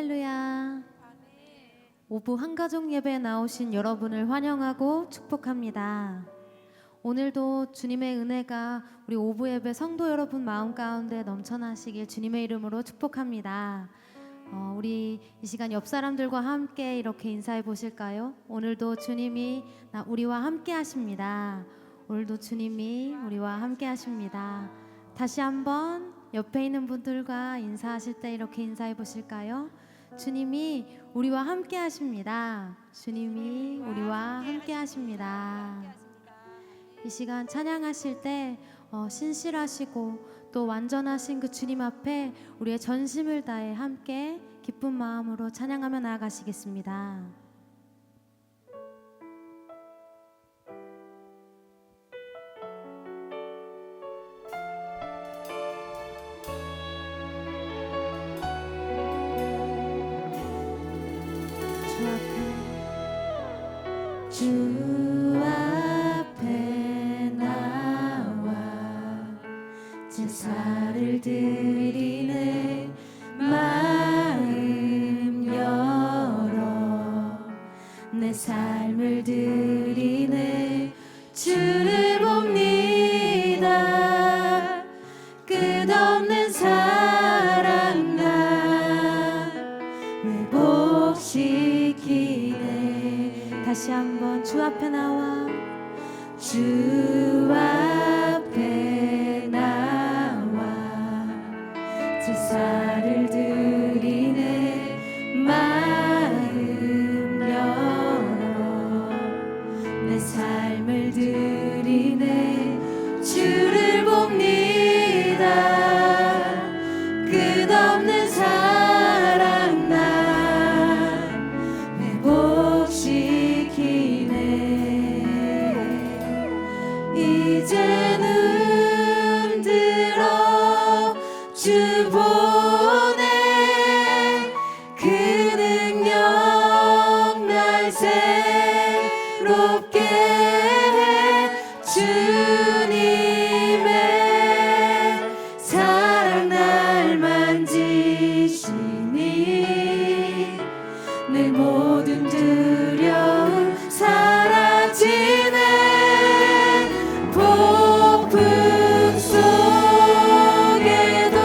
할렐루야. 오부 한가족 예배에 나오신 여러분을 환영하고 축복합니다. 오늘도 주님의 은혜가 우리 오부 예배 성도 여러분 마음 가운데 넘쳐나시길 주님의 이름으로 축복합니다. 우리 이 시간 옆 사람들과 함께 이렇게 인사해 보실까요? 오늘도 주님이 우리와 함께 하십니다. 오늘도 주님이 우리와 함께 하십니다. 다시 한번 옆에 있는 분들과 인사하실 때 이렇게 인사해 보실까요? 주님이 우리와 함께 하십니다. 주님이 우리와 함께 하십니다. 이 시간 찬양하실 때 신실하시고 또 완전하신 그 주님 앞에 우리의 전심을 다해 함께 기쁜 마음으로 찬양하며 나아가시겠습니다. 주 앞에 나와 제사를 드리네 마음 열어 내 삶을 드리네 주를 봅니다 끝없는 사랑 나 회복시키네 다시 한번 주 앞에 나와 주 앞에 나와 제사를 드리네 마음 열어 내 삶을 드리네 주를 봅니다 끝없는 사랑 나 회복시키네 이제 눈 들어 주 보내 그 능력 날 새롭게 해 주님의 사랑 날 만지시니 내 모든 두려움 사라지네 폭풍 속에도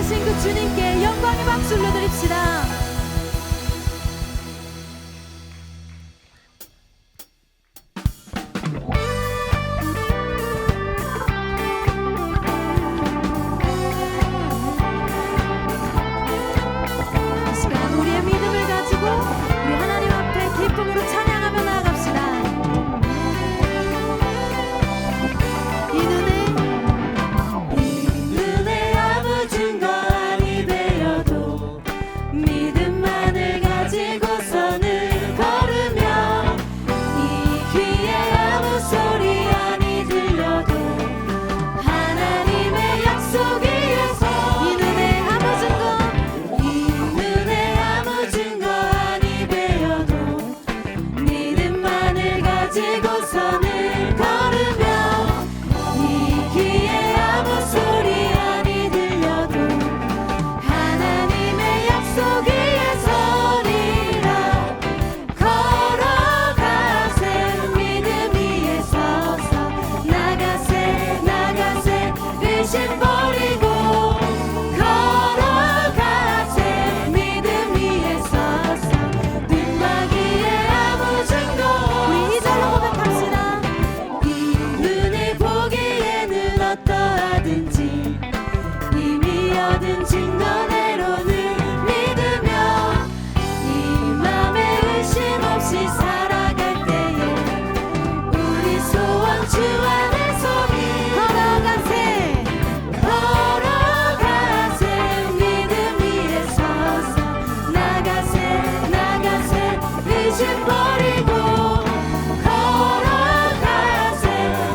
살아계신 그 주님께 영광의 박수 올려드립시다. 이 시간 우리의 믿음을 가지고 우리 하나님 앞에 기쁨으로 찬양하며 나아갑시다. 이 눈에 아무 증거 아니 되어도 믿음만을 가지고서는 걸으며 이 귀에 아무 소리 아니 들려도 하나님의 약속 위에서 이 눈에 아무 증거 아니 되어도 믿음만을 가지고서는 걸으며 이 귀에 아무 소리 아니 들려도 하나님의 약속 위에 서리라. 걸어가세 믿음 위에 서서 나가세 의심 버리고 걸어가세 믿음 위에 서서 눈마기에 아무 증거 우리 이절로 고백합시다. 이 눈이 보기에는 어떠하든지 이미 얻은 증거대로는 믿으며 이 맘에 의심 없이 살아갈 때에 우리 소원 주 안에 소리 걸어가세 믿음 위에 서서 나가세 의심 버리고 걸어가세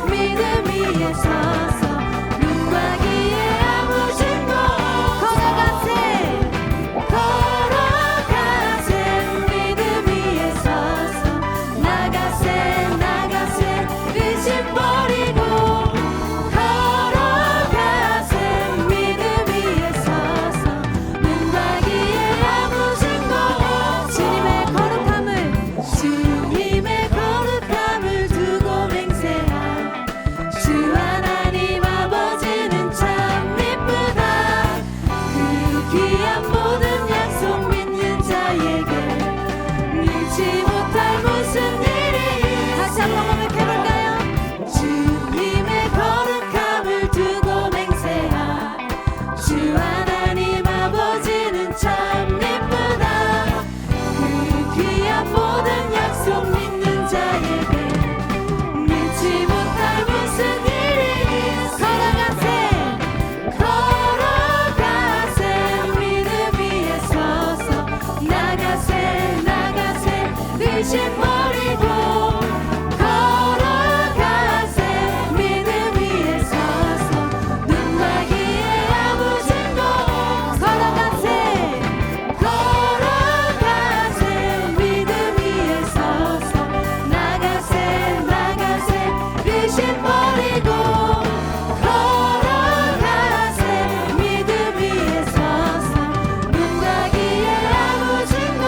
믿음 위에 서서 눈과 귀에 아무 증거 걸어가세 믿음 위에 서서 나가세 의심 버리고 걸어가세 믿음 위에 서서 눈과 귀에 아무 증거 주님의 거룩함을 두고 맹세한 주 하나님 아버지는 참 이쁘다. 그 귀한 모든 약속 믿는 자에게 밀지 못할 무슨 일이 다시 한번 고백해볼까요? 주님의 거룩함을 두고 맹세한 주 하나님 아버지는 참 이쁘다. 그 귀한 모든 약속 믿는 자에게 밀지 못할 무슨 일이 걸어가세 믿음 위에 서서 나가세 의심 버리고 걸어가세 믿음 위에 서서 눈과 귀에 아무 증거 걸어가세 믿음 위에 서서 나가세 의심 버리고 걸어가세 믿음 위에 서서 눈과 귀에 아무 증거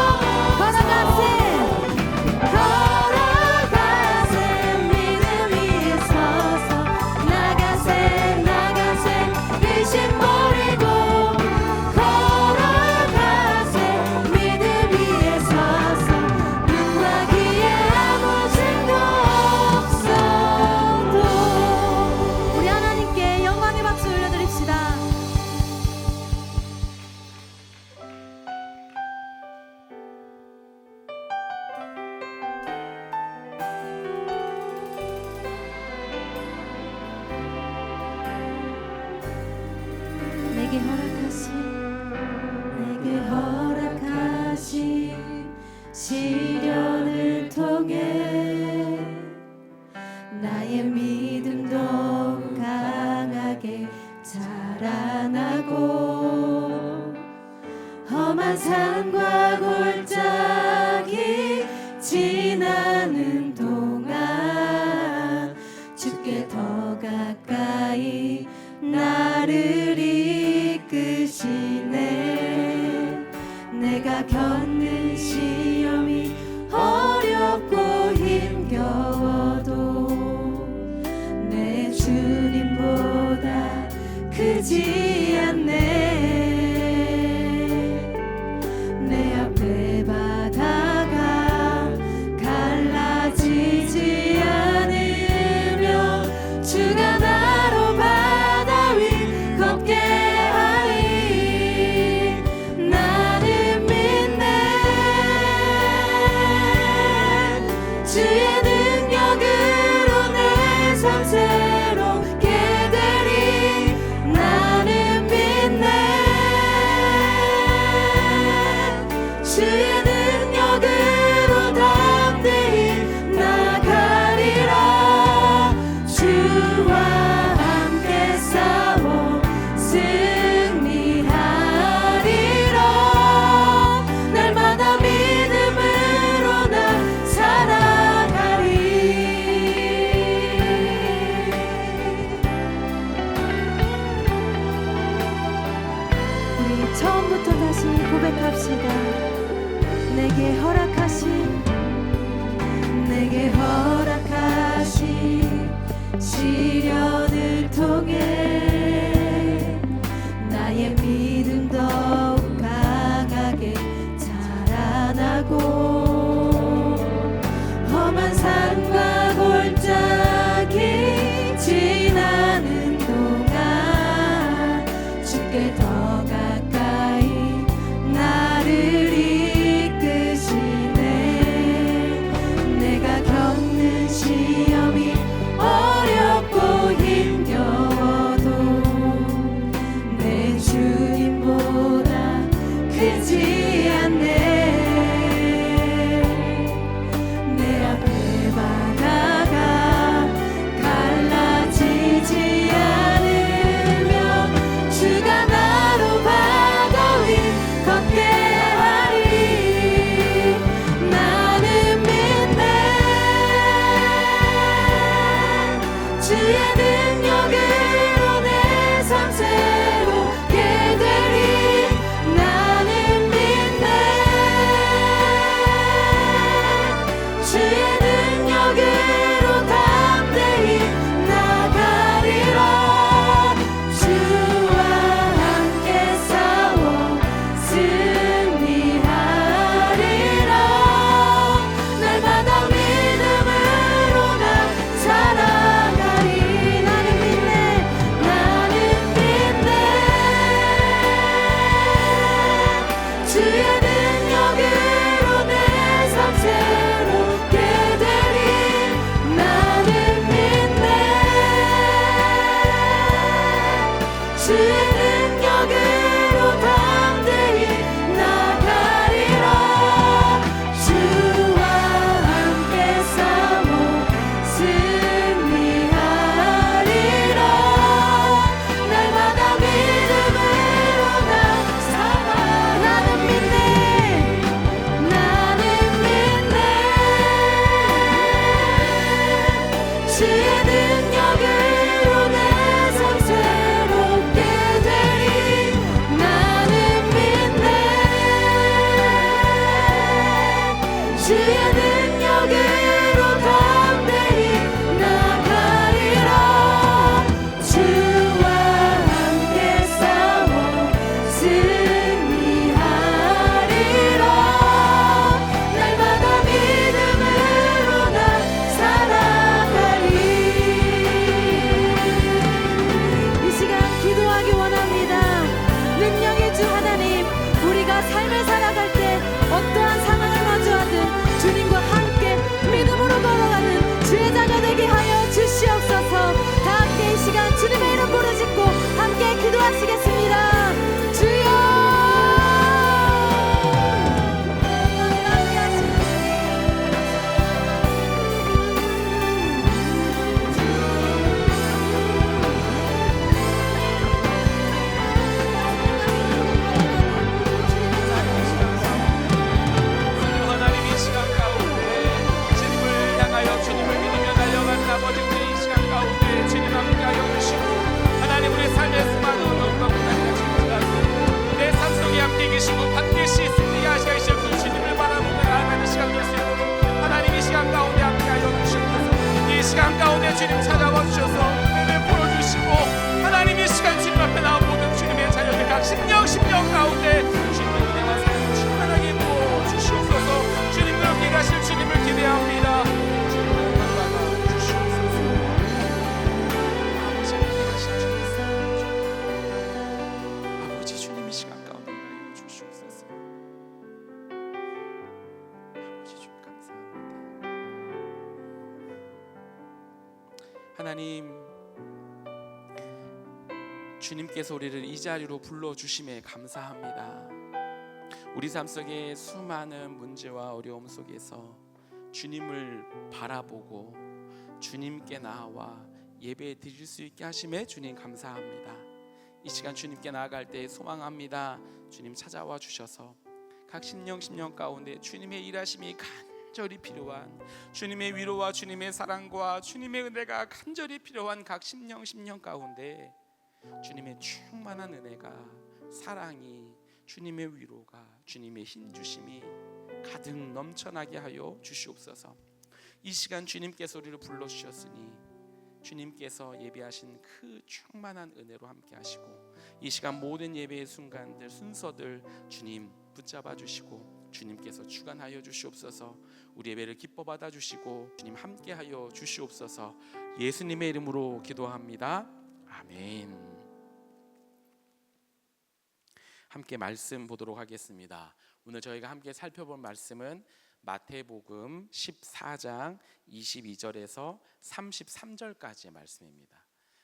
내게 허락하신 시련을 통해 나의 믿음도 강하게 자라나고 험한 산과 골짜기 지나는 동안 주께 더 가까이 나를 이끄시네. 내가 겪는 시험이 어렵고 힘겨워도 내 주님보다 크지 않네. 내게 허락하신 시련을 통해 나의 믿음 더욱 강하게 자라나고 험한 산과 골짜기 지나는 동안 주께 더 가까이 나를 이끄시네. 내가 겪는 시험이 어렵고 힘겨워도 내 주님보다 크지 않네. 내 앞에 바다가 갈라지지 않으면 주가 나로 바다 위 걷게 하리. 나는 믿네. 주의 능력으로 내 삶 새롭게 되리. 나는 믿네. 주의 능력으로 담대히 나가리라. 주와 함께 싸워 승리하리라. 날마다 믿음으로 나 살아가리. 나는 믿네. 나는 믿네. 주의 능력으로 내 삶 새롭게 되리. 나는 믿네. 주의 능력으로 담대히 나가리라. 주와 함께 싸워 승리하리라. 날마다 믿음으로 나 살아. 나는 믿네. 나는 믿네. 주의 능력으로 내 삶 새롭게 되리. 나는 믿네. 주의 능력으로 담대히 나가리라. 주와 함께 싸워 승리하리라. 날마다 믿음으로 나 살아가리. 이 시간 기도하기 원합니다. 능력의 주 하나님, 우리가 삶을 살아갈 때 어떠한 상황을 마주하든 주님과 함께 믿음으로 걸어가는 주의 자녀 되게 하여 주시옵소서. 다 함께 이 시간 주님의 이름 부르짖고 함께 기도하시겠습니다. 주여. 함께 하시는 하나님 이 시간 가운데 주님을 향하여 주님을 믿으며 달려가는 아버지, 우리 이 시간 가운데 주님 함께하여 주시고 하나님 우리 삶의 수많은 어려움과 고난이 지나가도 내 삶 속에 함께 계시고 반드시 승리하시게 하실 그 주님을 바라보며 나아가는 시간 될 수 있도록 하나님 이 시간 가운데 함께하여 주시옵소서. 이 시간 가운데 주님 찾아와 주셔서 은혜를 보여주시고 하나님 이 시간 주님 앞에 나온 모든 주님의 자녀들 각 심령 가운데 주님의 은혜와 사랑을 충만하게 부어 주시옵소서. 주님과 함께 가실 주님을 기대합니다. 주님을 받아 주시옵소서. 아버지 함께 가실 주님, 아버지 주님 이 시간 가운데 임하여 주시옵소서. 아버지 주님 감사합니다. 하나님, 주님께서 우리를 이 자리로 불러주심에 감사합니다. 우리 삶 속에 수많은 문제와 어려움 속에서 주님을 바라보고 주님께 나와 예배 드릴 수 있게 하심에 주님 감사합니다. 이 시간 주님께 나아갈 때 소망합니다. 주님 찾아와 주셔서 각 심령 가운데 주님의 일하심이 간절히 필요한, 주님의 위로와 주님의 사랑과 주님의 은혜가 간절히 필요한 각 심령 가운데 주님의 충만한 은혜가, 사랑이, 주님의 위로가, 주님의 힘주심이 가득 넘쳐나게 하여 주시옵소서. 이 시간 주님께서 우리를 불러주셨으니 주님께서 예배하신 그 충만한 은혜로 함께 하시고, 이 시간 모든 예배의 순간들, 순서들 주님 붙잡아 주시고 주님께서 주관하여 주시옵소서. 우리 예배를 기뻐 받아 주시고 주님 함께 하여 주시옵소서. 예수님의 이름으로 기도합니다. 아멘. 함께 말씀 보도록 하겠습니다. 오늘 저희가 함께 살펴볼 말씀은 마태복음 14장 22절에서 33절까지의 말씀입니다.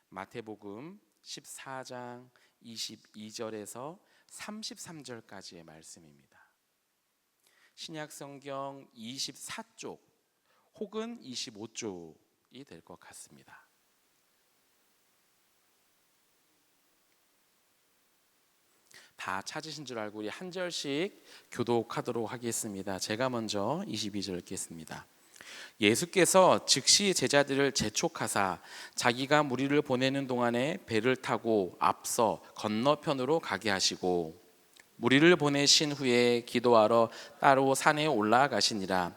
마태복음 14장 22절에서 33절까지의 말씀입니다. 신약성경 24쪽 혹은 25쪽이 될 것 같습니다. 다 찾으신 줄 알고 우리 한 절씩 교독하도록 하겠습니다. 제가 먼저 22절 읽겠습니다. 예수께서 즉시 제자들을 재촉하사 자기가 무리를 보내는 동안에 배를 타고 앞서 건너편으로 가게 하시고, 무리를 보내신 후에 기도하러 따로 산에 올라가시니라.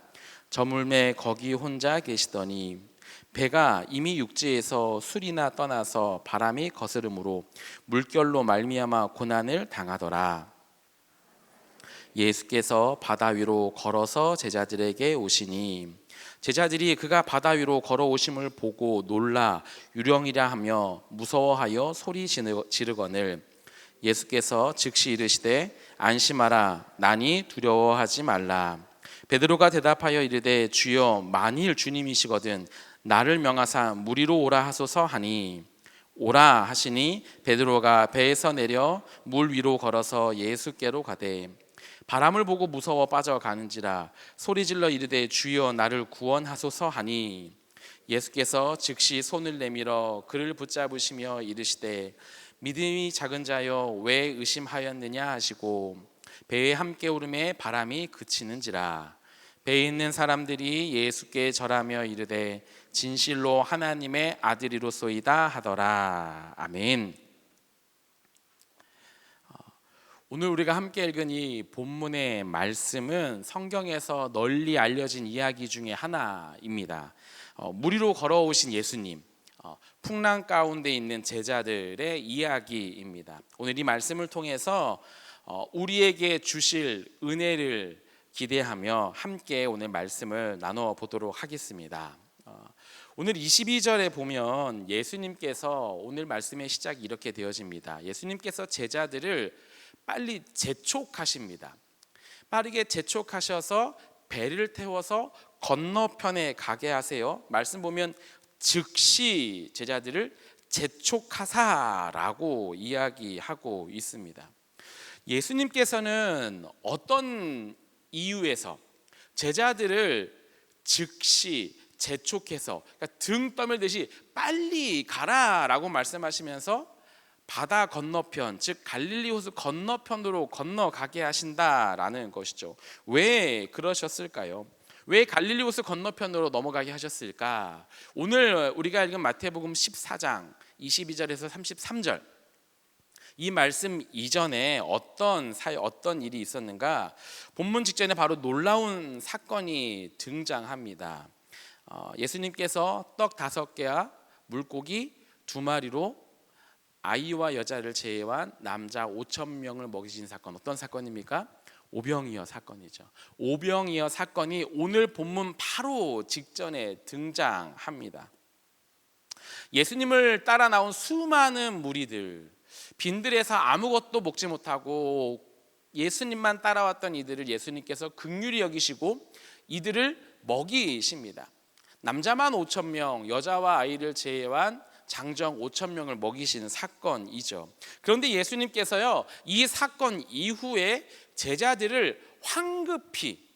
저물매 거기 혼자 계시더니 배가 이미 육지에서 술이나 떠나서 바람이 거스름으로 물결로 말미암아 고난을 당하더라. 예수께서 바다 위로 걸어서 제자들에게 오시니 제자들이 그가 바다 위로 걸어오심을 보고 놀라 유령이라 하며 무서워하여 소리 지르거늘, 예수께서 즉시 이르시되 안심하라, 나니 두려워하지 말라. 베드로가 대답하여 이르되 주여, 만일 주님이시거든 나를 명하사 무리로 오라 하소서 하니, 오라 하시니 베드로가 배에서 내려 물 위로 걸어서 예수께로 가되 바람을 보고 무서워 빠져가는지라 소리질러 이르되 주여, 나를 구원하소서 하니, 예수께서 즉시 손을 내밀어 그를 붙잡으시며 이르시되 믿음이 작은 자여 왜 의심하였느냐 하시고 배에 함께 오름에 바람이 그치는지라. 배에 있는 사람들이 예수께 절하며 이르되 진실로 하나님의 아들이로소이다 하더라. 아멘. 오늘 우리가 함께 읽은 이 본문의 말씀은 성경에서 널리 알려진 이야기 중에 하나입니다. 무리로 걸어오신 예수님, 풍랑 가운데 있는 제자들의 이야기입니다. 오늘 이 말씀을 통해서 우리에게 주실 은혜를 기대하며 함께 오늘 말씀을 나누어 보도록 하겠습니다. 오늘 22절에 보면 예수님께서, 오늘 말씀의 시작이 이렇게 되어집니다. 예수님께서 제자들을 빨리 재촉하십니다. 빠르게 재촉하셔서 배를 태워서 건너편에 가게 하세요. 말씀 보면 즉시 제자들을 재촉하사라고 이야기하고 있습니다. 예수님께서는 어떤 이유에서 제자들을 즉시 재촉해서, 그러니까 등 떠밀듯이 빨리 가라라고 말씀하시면서 바다 건너편, 즉 갈릴리 호수 건너편으로 건너가게 하신다라는 것이죠. 왜 그러셨을까요? 왜 갈릴리 호수 건너편으로 넘어가게 하셨을까? 오늘 우리가 읽은 마태복음 14장 22절에서 33절, 이 말씀 이전에 어떤 일이 있었는가? 본문 직전에 바로 놀라운 사건이 등장합니다. 예수님께서 떡 5개와 물고기 2마리로 아이와 여자를 제외한 남자 5,000명을 먹이신 사건, 어떤 사건입니까? 오병이어 사건이죠. 오병이어 사건이 오늘 본문 바로 직전에 등장합니다. 예수님을 따라 나온 수많은 무리들, 빈들에서 아무것도 먹지 못하고 예수님만 따라왔던 이들을 예수님께서 긍휼히 여기시고 이들을 먹이십니다. 남자만 5,000명, 여자와 아이를 제외한 장정 5,000명을 먹이시는 사건이죠. 그런데 예수님께서요, 이 사건 이후에 제자들을 황급히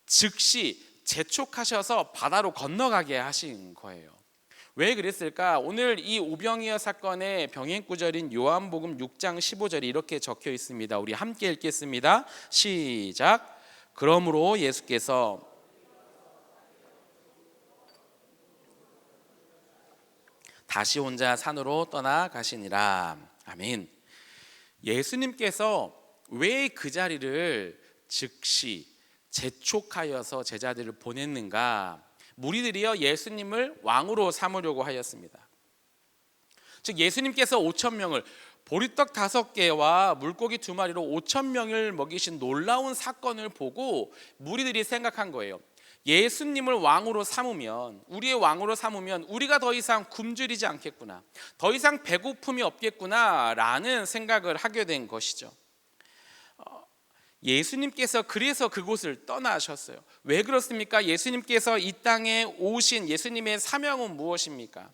즉시 재촉하셔서 바다로 건너가게 하신 거예요. 왜 그랬을까? 오늘 이 오병이어 사건의 병행 구절인 요한복음 6장 15절이 이렇게 적혀 있습니다. 우리 함께 읽겠습니다. 시작. 그러므로 예수께서 다시 혼자 산으로 떠나가시니라. 아멘. 예수님께서 왜 그 자리를 즉시 재촉하여서 제자들을 보냈는가? 무리들이요 예수님을 왕으로 삼으려고 하였습니다. 즉 예수님께서 5천 명을 보리떡 5개와 물고기 2마리로 5천 명을 먹이신 놀라운 사건을 보고 무리들이 생각한 거예요. 예수님을 왕으로 삼으면, 우리의 왕으로 삼으면 우리가 더 이상 굶주리지 않겠구나, 더 이상 배고픔이 없겠구나 라는 생각을 하게 된 것이죠. 예수님께서 그래서 그곳을 떠나셨어요. 왜 그렇습니까? 예수님께서 이 땅에 오신 예수님의 사명은 무엇입니까?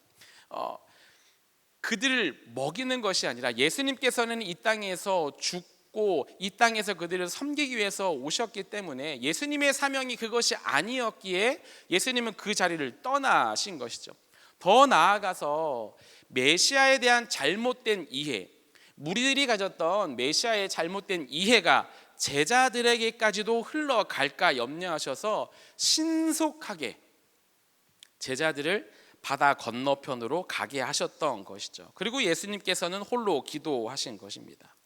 그들을 먹이는 것이 아니라 예수님께서는 이 땅에서 죽고 이 땅에서 그들을 섬기기 위해서 오셨기 때문에 예수님의 사명이 그것이 아니었기에 예수님은 그 자리를 떠나신 것이죠. 더 나아가서 메시아에 대한 잘못된 이해, 무리들이 가졌던 메시아의 잘못된 이해가 제자들에게까지도 흘러갈까 염려하셔서 신속하게 제자들을 바다 건너편으로 가게 하셨던 것이죠. 그리고 예수님께서는 홀로 기도하신 것입니다.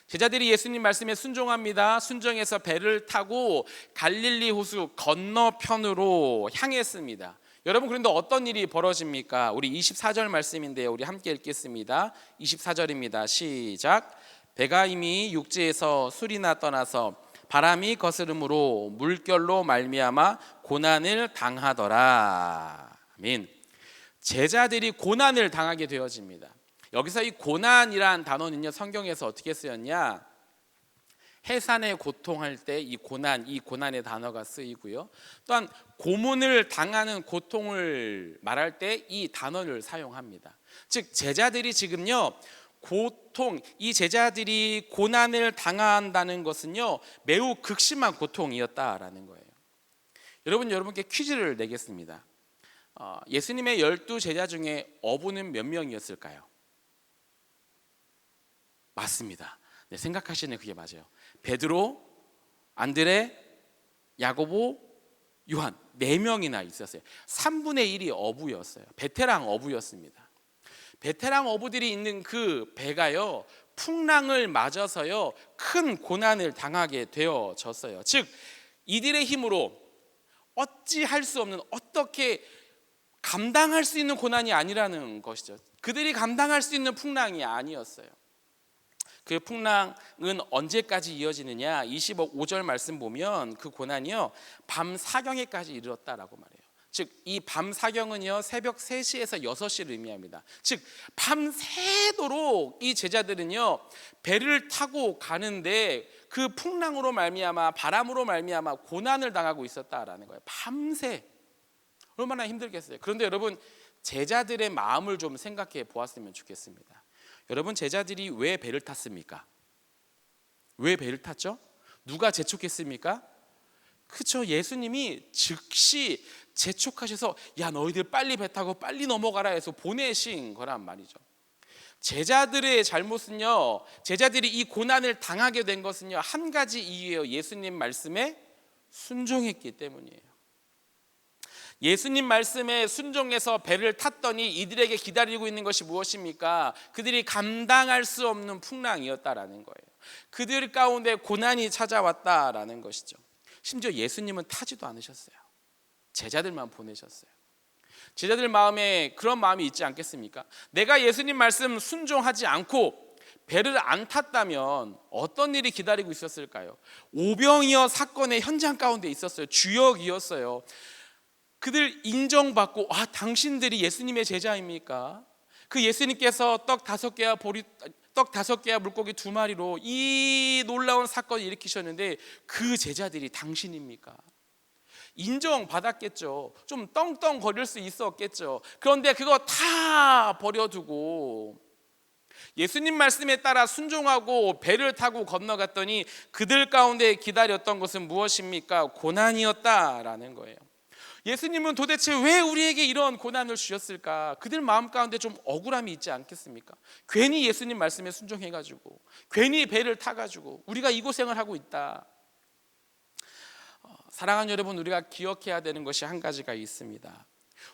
제자들이 예수님 말씀에 순종합니다. 순종해서 배를 타고 갈릴리 호수 건너편으로 향했습니다. 여러분, 그런데 어떤 일이 벌어집니까? 우리 24절 말씀인데요, 우리 함께 읽겠습니다. 24절입니다. 시작. 배가 이미 육지에서 술이나 떠나서 바람이 거스름으로 물결로 말미암아 고난을 당하더라. 아멘. 제자들이 고난을 당하게 되어집니다. 여기서 이 고난이란 단어는요, 성경에서 어떻게 쓰였냐? 해산의 고통할 때 이 고난의 단어가 쓰이고요. 또한 고문을 당하는 고통을 말할 때 이 단어를 사용합니다. 즉 제자들이 지금요, 이 제자들이 고난을 당한다는 것은요, 매우 극심한 고통이었다라는 거예요. 여러분께 퀴즈를 내겠습니다. 예수님의 12제자 중에 어부는 몇 명이었을까요? 맞습니다. 네, 생각하시는 그게 맞아요. 베드로, 안드레, 야고보, 요한 4명이나 있었어요. 3분의 1이 어부였어요. 베테랑 어부였습니다. 베테랑 어부들이 있는 그 배가요, 풍랑을 맞아서요 큰 고난을 당하게 되어졌어요. 즉 이들의 힘으로 어찌할 수 없는, 어떻게 감당할 수 있는 고난이 아니라는 것이죠. 그들이 감당할 수 있는 풍랑이 아니었어요. 그 풍랑은 언제까지 이어지느냐? 25절 말씀 보면 그 고난이요 밤 사경에까지 이르렀다라고 말해요. 즉 이 밤 사경은요 새벽 3시에서 6시를 의미합니다. 즉 밤새도록 이 제자들은요 배를 타고 가는데 그 풍랑으로 말미암아, 바람으로 말미암아 고난을 당하고 있었다라는 거예요. 밤새. 얼마나 힘들겠어요. 그런데 여러분, 제자들의 마음을 좀 생각해 보았으면 좋겠습니다. 여러분, 제자들이 왜 배를 탔습니까? 왜 배를 탔죠? 누가 재촉했습니까? 그렇죠. 예수님이 즉시 재촉하셔서 야 너희들 빨리 배 타고 빨리 넘어가라 해서 보내신 거란 말이죠. 제자들의 잘못은요, 제자들이 이 고난을 당하게 된 것은요 한 가지 이유예요. 예수님 말씀에 순종했기 때문이에요. 예수님 말씀에 순종해서 배를 탔더니 이들에게 기다리고 있는 것이 무엇입니까? 그들이 감당할 수 없는 풍랑이었다라는 거예요. 그들 가운데 고난이 찾아왔다라는 것이죠. 심지어 예수님은 타지도 않으셨어요. 제자들만 보내셨어요. 제자들 마음에 그런 마음이 있지 않겠습니까? 내가 예수님 말씀 순종하지 않고 배를 안 탔다면 어떤 일이 기다리고 있었을까요? 오병이어 사건의 현장 가운데 있었어요. 주역이었어요. 그들 인정받고 당신들이 예수님의 제자입니까? 그 예수님께서 떡 5개와 물고기 2마리로 이 놀라운 사건을 일으키셨는데 그 제자들이 당신입니까? 인정받았겠죠. 좀 떵떵거릴 수 있었겠죠. 그런데 그거 다 버려두고 예수님 말씀에 따라 순종하고 배를 타고 건너갔더니 그들 가운데 기다렸던 것은 무엇입니까? 고난이었다라는 거예요. 예수님은 도대체 왜 우리에게 이런 고난을 주셨을까? 그들 마음 가운데 좀 억울함이 있지 않겠습니까? 괜히 예수님 말씀에 순종해가지고, 괜히 배를 타가지고 우리가 이 고생을 하고 있다. 사랑하는 여러분, 우리가 기억해야 되는 것이 한 가지가 있습니다.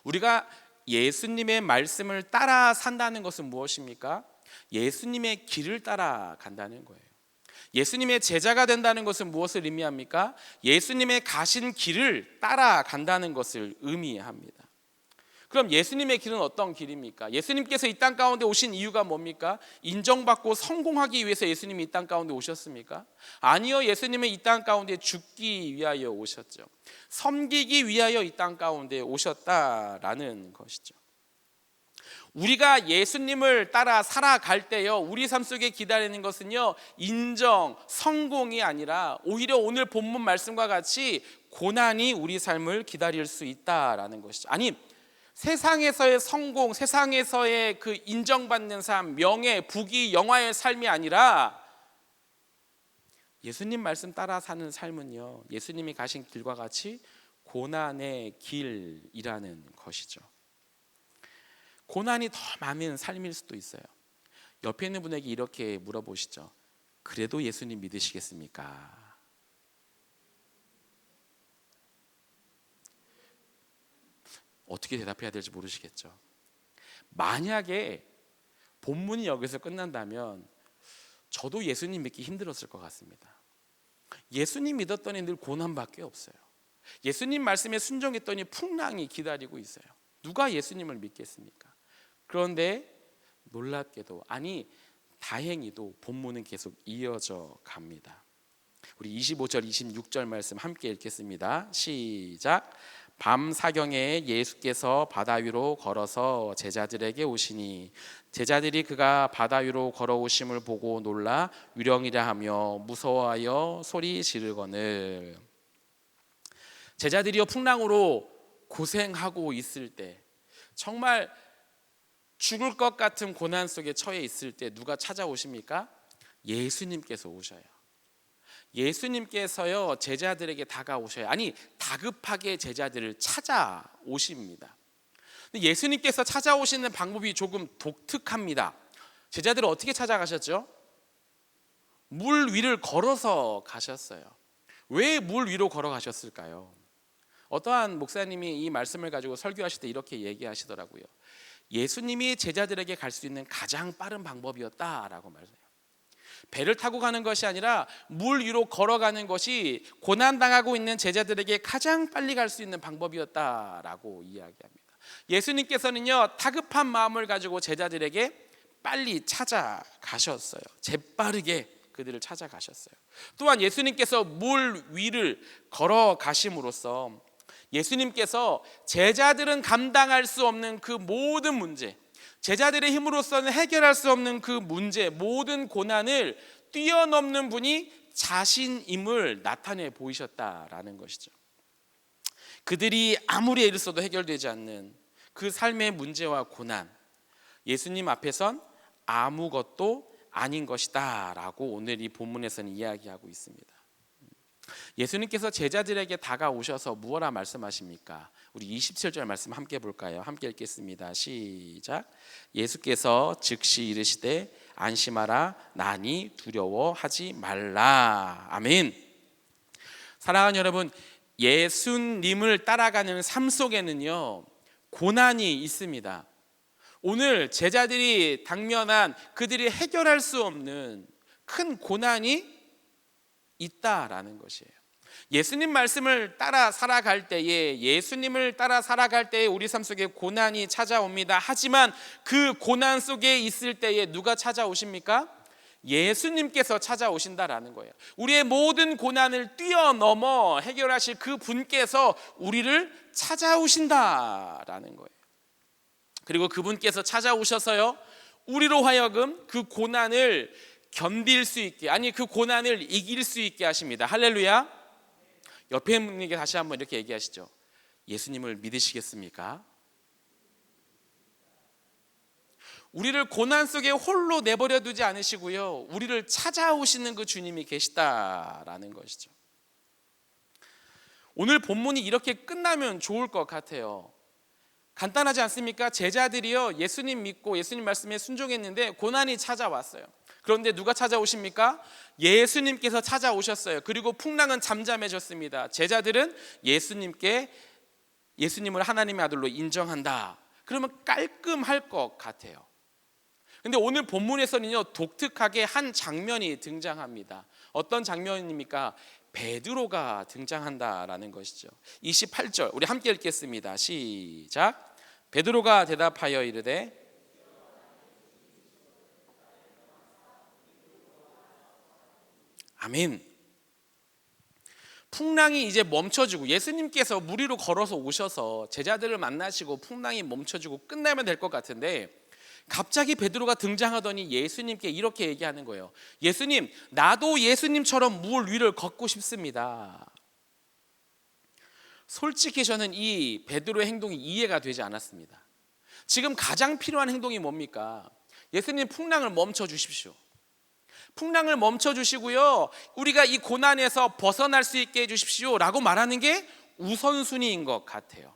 우리가 예수님의 말씀을 따라 산다는 것은 무엇입니까? 예수님의 길을 따라 간다는 거예요. 예수님의 제자가 된다는 것은 무엇을 의미합니까? 예수님의 가신 길을 따라간다는 것을 의미합니다. 그럼 예수님의 길은 어떤 길입니까? 예수님께서 이 땅 가운데 오신 이유가 뭡니까? 인정받고 성공하기 위해서 예수님이 이 땅 가운데 오셨습니까? 아니요, 예수님은 이 땅 가운데 죽기 위하여 오셨죠. 섬기기 위하여 이 땅 가운데 오셨다라는 것이죠. 우리가 예수님을 따라 살아갈 때요, 우리 삶 속에 기다리는 것은요, 인정, 성공이 아니라 오히려 오늘 본문 말씀과 같이 고난이 우리 삶을 기다릴 수 있다라는 것이죠. 아니, 세상에서의 성공, 세상에서의 그 인정받는 삶, 명예, 부귀, 영화의 삶이 아니라 예수님 말씀 따라 사는 삶은요, 예수님이 가신 길과 같이 고난의 길이라는 것이죠. 고난이 더 많은 삶일 수도 있어요. 옆에 있는 분에게 이렇게 물어보시죠. 그래도 예수님 믿으시겠습니까? 어떻게 대답해야 될지 모르시겠죠. 만약에 본문이 여기서 끝난다면 저도 예수님 믿기 힘들었을 것 같습니다. 예수님 믿었더니 늘 고난밖에 없어요. 예수님 말씀에 순종했더니 풍랑이 기다리고 있어요. 누가 예수님을 믿겠습니까? 그런데 놀랍게도, 아니 다행히도 본문은 계속 이어져 갑니다. 우리 25절 26절 말씀 함께 읽겠습니다. 시작. 밤 사경에 예수께서 바다 위로 걸어서 제자들에게 오시니 제자들이 그가 바다 위로 걸어오심을 보고 놀라 유령이라 하며 무서워하여 소리 지르거늘. 제자들이요, 풍랑으로 고생하고 있을 때, 정말 죽을 것 같은 고난 속에 처해 있을 때 누가 찾아오십니까? 예수님께서 오셔요. 예수님께서요, 제자들에게 다가오셔요. 아니, 다급하게 제자들을 찾아오십니다. 근데 예수님께서 찾아오시는 방법이 조금 독특합니다. 제자들을 어떻게 찾아가셨죠? 물 위를 걸어서 가셨어요. 왜 물 위로 걸어가셨을까요? 어떠한 목사님이 이 말씀을 가지고 설교하실 때 이렇게 얘기하시더라고요. 예수님이 제자들에게 갈 수 있는 가장 빠른 방법이었다라고 말해요. 배를 타고 가는 것이 아니라 물 위로 걸어가는 것이 고난당하고 있는 제자들에게 가장 빨리 갈 수 있는 방법이었다라고 이야기합니다. 예수님께서는요, 다급한 마음을 가지고 제자들에게 빨리 찾아가셨어요. 재빠르게 그들을 찾아가셨어요. 또한 예수님께서 물 위를 걸어가심으로써 예수님께서 제자들은 감당할 수 없는 그 모든 문제, 제자들의 힘으로서는 해결할 수 없는 그 문제, 모든 고난을 뛰어넘는 분이 자신임을 나타내 보이셨다라는 것이죠. 그들이 아무리 애를 써도 해결되지 않는 그 삶의 문제와 고난, 예수님 앞에선 아무것도 아닌 것이다 라고 오늘 이 본문에서는 이야기하고 있습니다. 예수님께서 제자들에게 다가오셔서 무엇라 말씀하십니까? 우리 27절 말씀 함께 볼까요? 함께 읽겠습니다. 시작. 예수께서 즉시 이르시되 안심하라, 나니 두려워하지 말라. 아멘. 사랑하는 여러분, 예수님을 따라가는 삶 속에는요, 고난이 있습니다. 오늘 제자들이 당면한 그들이 해결할 수 없는 큰 고난이 있다라는 것이에요. 예수님 말씀을 따라 살아갈 때에, 예수님을 따라 살아갈 때에 우리 삶 속에 고난이 찾아옵니다. 하지만 그 고난 속에 있을 때에 누가 찾아오십니까? 예수님께서 찾아오신다라는 거예요. 우리의 모든 고난을 뛰어넘어 해결하실 그 분께서 우리를 찾아오신다라는 거예요. 그리고 그분께서 찾아오셔서요, 우리로 하여금 그 고난을 견딜 수 있게, 아니 그 고난을 이길 수 있게 하십니다. 할렐루야. 옆에 있는 분에게 다시 한번 이렇게 얘기하시죠. 예수님을 믿으시겠습니까? 우리를 고난 속에 홀로 내버려 두지 않으시고요, 우리를 찾아오시는 그 주님이 계시다라는 것이죠. 오늘 본문이 이렇게 끝나면 좋을 것 같아요. 간단하지 않습니까? 제자들이요, 예수님 믿고 예수님 말씀에 순종했는데 고난이 찾아왔어요. 그런데 누가 찾아오십니까? 예수님께서 찾아오셨어요. 그리고 풍랑은 잠잠해졌습니다. 제자들은 예수님을 하나님의 아들로 인정한다. 그러면 깔끔할 것 같아요. 근데 오늘 본문에서는요, 독특하게 한 장면이 등장합니다. 어떤 장면입니까? 베드로가 등장한다라는 것이죠. 28절 우리 함께 읽겠습니다. 시작. 베드로가 대답하여 이르되 아멘. 풍랑이 이제 멈춰지고 예수님께서 물 위로 걸어서 오셔서 제자들을 만나시고 풍랑이 멈춰지고 끝나면 될 것 같은데 갑자기 베드로가 등장하더니 예수님께 이렇게 얘기하는 거예요. 예수님, 나도 예수님처럼 물 위를 걷고 싶습니다. 솔직히 저는 이 베드로의 행동이 이해가 되지 않았습니다. 지금 가장 필요한 행동이 뭡니까? 예수님, 풍랑을 멈춰 주십시오. 풍랑을 멈춰 주시고요, 우리가 이 고난에서 벗어날 수 있게 해 주십시오 라고 말하는 게 우선순위인 것 같아요.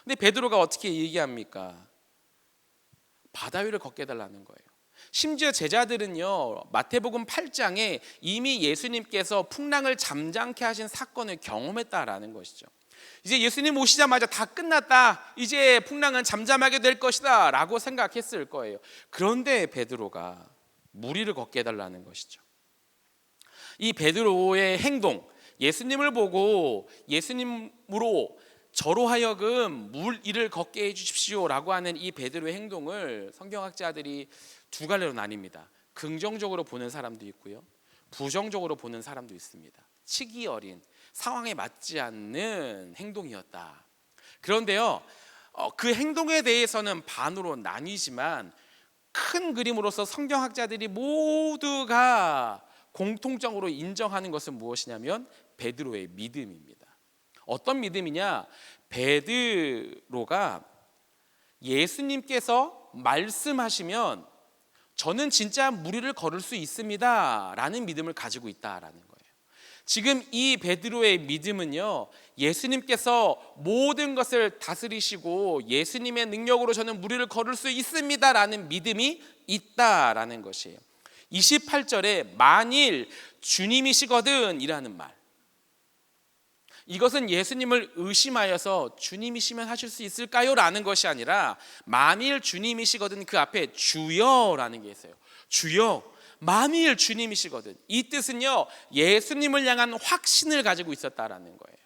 근데 베드로가 어떻게 얘기합니까? 바다 위를 걷게 해달라는 거예요. 심지어 제자들은요, 마태복음 8장에 이미 예수님께서 풍랑을 잠잠케 하신 사건을 경험했다라는 것이죠. 이제 예수님 오시자마자 다 끝났다, 이제 풍랑은 잠잠하게 될 것이다 라고 생각했을 거예요. 그런데 베드로가 물 위를 걷게 해달라는 것이죠. 이 베드로의 행동, 예수님을 보고 예수님으로 저로 하여금 물 위를 걷게 해주십시오 라고 하는 이 베드로의 행동을 성경학자들이 두 갈래로 나뉩니다. 긍정적으로 보는 사람도 있고요, 부정적으로 보는 사람도 있습니다. 치기 어린, 상황에 맞지 않는 행동이었다. 그런데요, 그 행동에 대해서는 반으로 나뉘지만 큰 그림으로서 성경학자들이 모두가 공통적으로 인정하는 것은 무엇이냐면 베드로의 믿음입니다. 어떤 믿음이냐? 베드로가 예수님께서 말씀하시면 저는 진짜 물 위를 걸을 수 있습니다 라는 믿음을 가지고 있다라는 거예요. 지금 이 베드로의 믿음은요, 예수님께서 모든 것을 다스리시고 예수님의 능력으로 저는 물 위를 걸을 수 있습니다 라는 믿음이 있다라는 것이에요. 28절에 만일 주님이시거든 이라는 말, 이것은 예수님을 의심하여서 주님이시면 하실 수 있을까요? 라는 것이 아니라 만일 주님이시거든 그 앞에 주여라는 게 있어요. 주여, 만일 주님이시거든. 이 뜻은요, 예수님을 향한 확신을 가지고 있었다라는 거예요.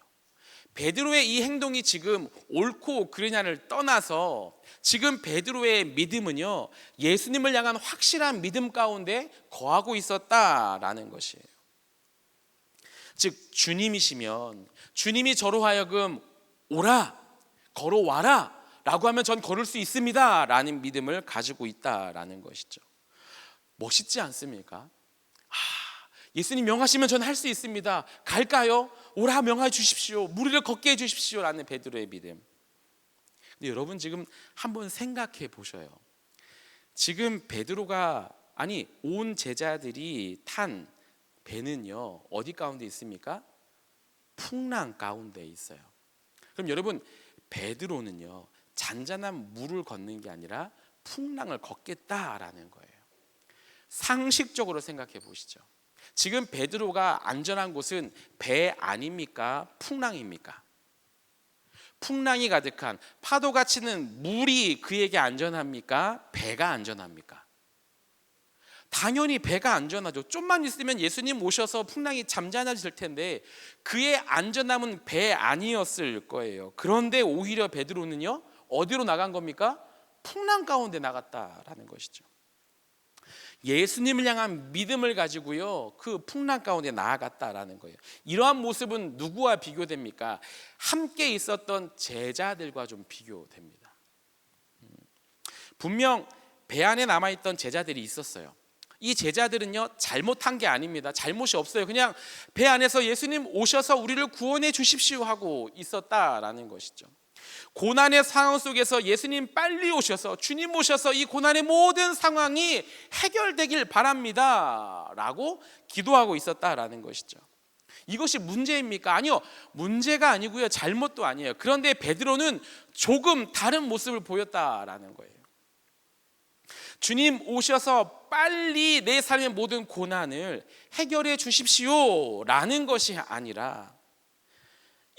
베드로의 이 행동이 지금 옳고 그르냐를 떠나서 지금 베드로의 믿음은요, 예수님을 향한 확실한 믿음 가운데 거하고 있었다라는 것이에요. 즉 주님이시면, 주님이 저로 하여금 오라, 걸어와라 라고 하면 전 걸을 수 있습니다 라는 믿음을 가지고 있다라는 것이죠. 멋있지 않습니까? 예수님 명하시면 전 할 수 있습니다. 갈까요? 오라 명하여 주십시오. 물 위를 걷게 해 주십시오 라는 베드로의 믿음. 근데 여러분 지금 한번 생각해 보셔요. 지금 베드로가, 아니 온 제자들이 탄 배는요 어디 가운데 있습니까? 풍랑 가운데 있어요. 그럼 여러분, 베드로는요 잔잔한 물을 걷는 게 아니라 풍랑을 걷겠다라는 거예요. 상식적으로 생각해 보시죠. 지금 베드로가 안전한 곳은 배 아닙니까? 풍랑입니까? 풍랑이 가득한 파도가 치는 물이 그에게 안전합니까? 배가 안전합니까? 당연히 배가 안전하죠. 좀만 있으면 예수님 오셔서 풍랑이 잠잠해질 텐데 그의 안전함은 배 아니었을 거예요. 그런데 오히려 베드로는요 어디로 나간 겁니까? 풍랑 가운데 나갔다라는 것이죠. 예수님을 향한 믿음을 가지고요 그 풍랑 가운데 나아갔다라는 거예요. 이러한 모습은 누구와 비교됩니까? 함께 있었던 제자들과 좀 비교됩니다. 분명 배 안에 남아있던 제자들이 있었어요. 이 제자들은요 잘못한 게 아닙니다. 잘못이 없어요. 그냥 배 안에서 예수님 오셔서 우리를 구원해 주십시오 하고 있었다라는 것이죠. 고난의 상황 속에서 예수님 빨리 오셔서, 주님 오셔서 이 고난의 모든 상황이 해결되길 바랍니다 라고 기도하고 있었다라는 것이죠. 이것이 문제입니까? 아니요, 문제가 아니고요, 잘못도 아니에요. 그런데 베드로는 조금 다른 모습을 보였다라는 거예요. 주님 오셔서 빨리 내 삶의 모든 고난을 해결해 주십시오 라는 것이 아니라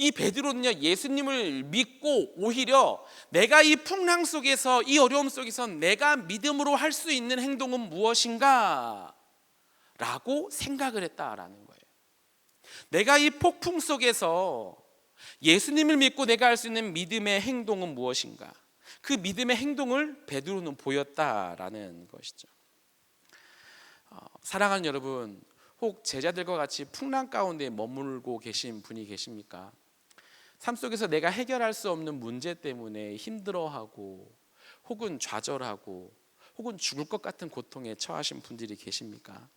이 베드로는요, 예수님을 믿고 오히려 내가 이 풍랑 속에서, 이 어려움 속에서 내가 믿음으로 할 수 있는 행동은 무엇인가 라고 생각을 했다라는 거예요. 내가 이 폭풍 속에서 예수님을 믿고 내가 할 수 있는 믿음의 행동은 무엇인가, 그 믿음의 행동을 베드로는 보였다라는 것이죠. 사랑하는 여러분, 혹 제자들과 같이 풍랑 가운데 머물고 계신 분이 계십니까? 삶 속에서 내가 해결할 수 없는 문제 때문에 힘들어하고 혹은 좌절하고 혹은 죽을 것 같은 고통에 처하신 분들이 계십니까?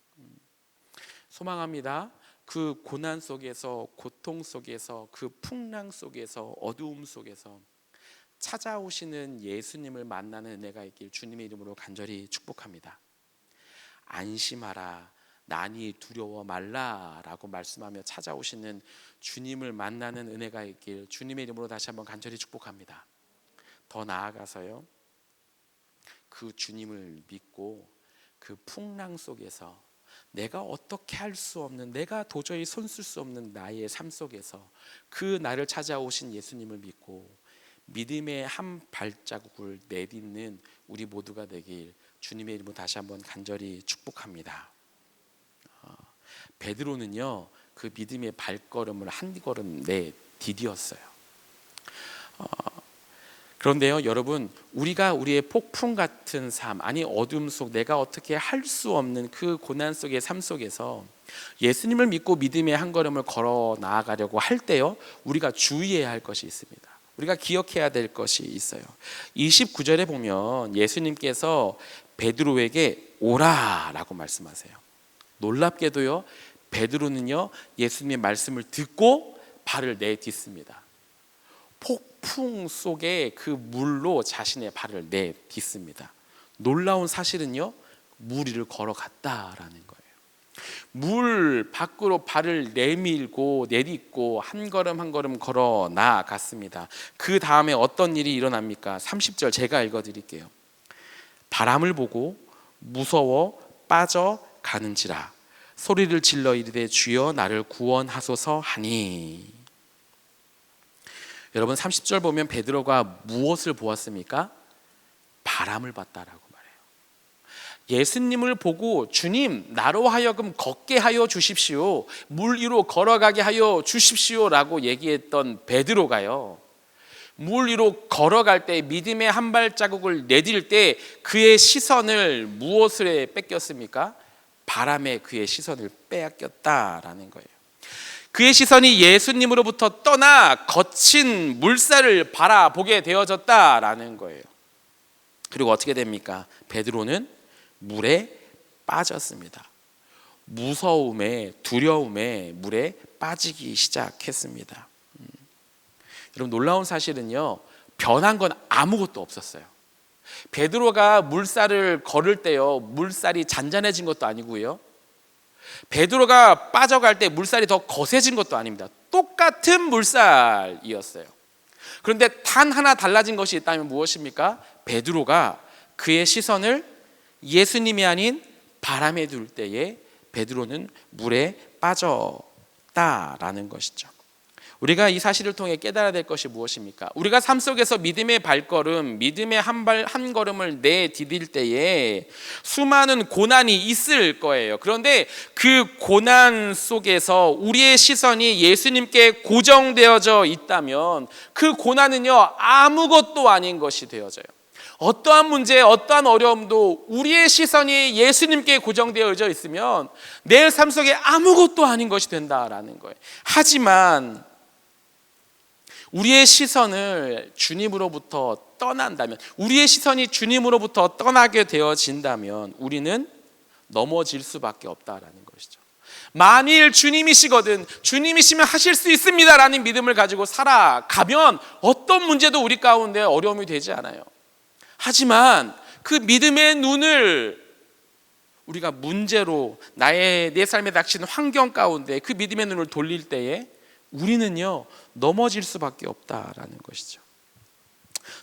소망합니다. 그 고난 속에서, 고통 속에서, 그 풍랑 속에서, 어두움 속에서 찾아오시는 예수님을 만나는 은혜가 있길 주님의 이름으로 간절히 축복합니다. 안심하라, 난이 두려워 말라라고 말씀하며 찾아오시는 주님을 만나는 은혜가 있길 주님의 이름으로 다시 한번 간절히 축복합니다. 더 나아가서요, 그 주님을 믿고 그 풍랑 속에서 내가 어떻게 할 수 없는, 내가 도저히 손쓸 수 없는 나의 삶 속에서 그 나를 찾아오신 예수님을 믿고 믿음의 한 발자국을 내딛는 우리 모두가 되길 주님의 이름으로 다시 한번 간절히 축복합니다. 베드로는요, 그 믿음의 발걸음을 한 걸음 내디뎠어요. 그런데요, 여러분, 우리가 우리의 폭풍 같은 삶, 아니 어둠 속 내가 어떻게 할 수 없는 그 고난 속의 삶 속에서 예수님을 믿고 믿음의 한 걸음을 걸어 나아가려고 할 때요, 우리가 주의해야 할 것이 있습니다. 우리가 기억해야 될 것이 있어요. 29절에 보면 예수님께서 베드로에게 오라라고 말씀하세요. 놀랍게도요, 베드로는요, 예수님의 말씀을 듣고 발을 내딛습니다. 폭풍 속에 그 물로 자신의 발을 내딛습니다. 놀라운 사실은요, 물 위를 걸어갔다라는 거예요. 물 밖으로 발을 내밀고 내딛고 한 걸음 한 걸음 걸어 나아갔습니다. 그 다음에 어떤 일이 일어납니까? 30절 제가 읽어드릴게요. 바람을 보고 무서워 빠져가는지라 소리를 질러 이르되 주여 나를 구원하소서 하니. 여러분, 30절 보면 베드로가 무엇을 보았습니까? 바람을 봤다라고 말해요. 예수님을 보고 주님, 나로 하여금 걷게 하여 주십시오, 물 위로 걸어가게 하여 주십시오라고 얘기했던 베드로가요, 물 위로 걸어갈 때, 믿음의 한 발자국을 내딜 때 그의 시선을 무엇에 뺏겼습니까? 바람에 그의 시선을 빼앗겼다라는 거예요. 그의 시선이 예수님으로부터 떠나 거친 물살을 바라보게 되어졌다라는 거예요. 그리고 어떻게 됩니까? 베드로는 물에 빠졌습니다. 무서움에, 두려움에 물에 빠지기 시작했습니다. 여러분, 놀라운 사실은요, 변한 건 아무것도 없었어요. 베드로가 물살을 걸을 때요, 물살이 잔잔해진 것도 아니고요, 베드로가 빠져갈 때 물살이 더 거세진 것도 아닙니다. 똑같은 물살이었어요. 그런데 단 하나 달라진 것이 있다면 무엇입니까? 베드로가 그의 시선을 예수님이 아닌 바람에 둘 때에 베드로는 물에 빠졌다라는 것이죠. 우리가 이 사실을 통해 깨달아야 될 것이 무엇입니까? 우리가 삶 속에서 믿음의 발걸음, 믿음의 한 걸음을 내디딜 때에 수많은 고난이 있을 거예요. 그런데 그 고난 속에서 우리의 시선이 예수님께 고정되어져 있다면 그 고난은요, 아무것도 아닌 것이 되어져요. 어떠한 문제, 어떠한 어려움도 우리의 시선이 예수님께 고정되어져 있으면 내 삶 속에 아무것도 아닌 것이 된다라는 거예요. 하지만 우리의 시선을 주님으로부터 떠난다면, 우리의 시선이 주님으로부터 떠나게 되어진다면 우리는 넘어질 수밖에 없다라는 것이죠. 만일 주님이시거든, 주님이시면 하실 수 있습니다라는 믿음을 가지고 살아가면 어떤 문제도 우리 가운데 어려움이 되지 않아요. 하지만 그 믿음의 눈을 우리가 문제로, 내 삶에 닥치는 환경 가운데 그 믿음의 눈을 돌릴 때에 우리는요, 넘어질 수밖에 없다라는 것이죠.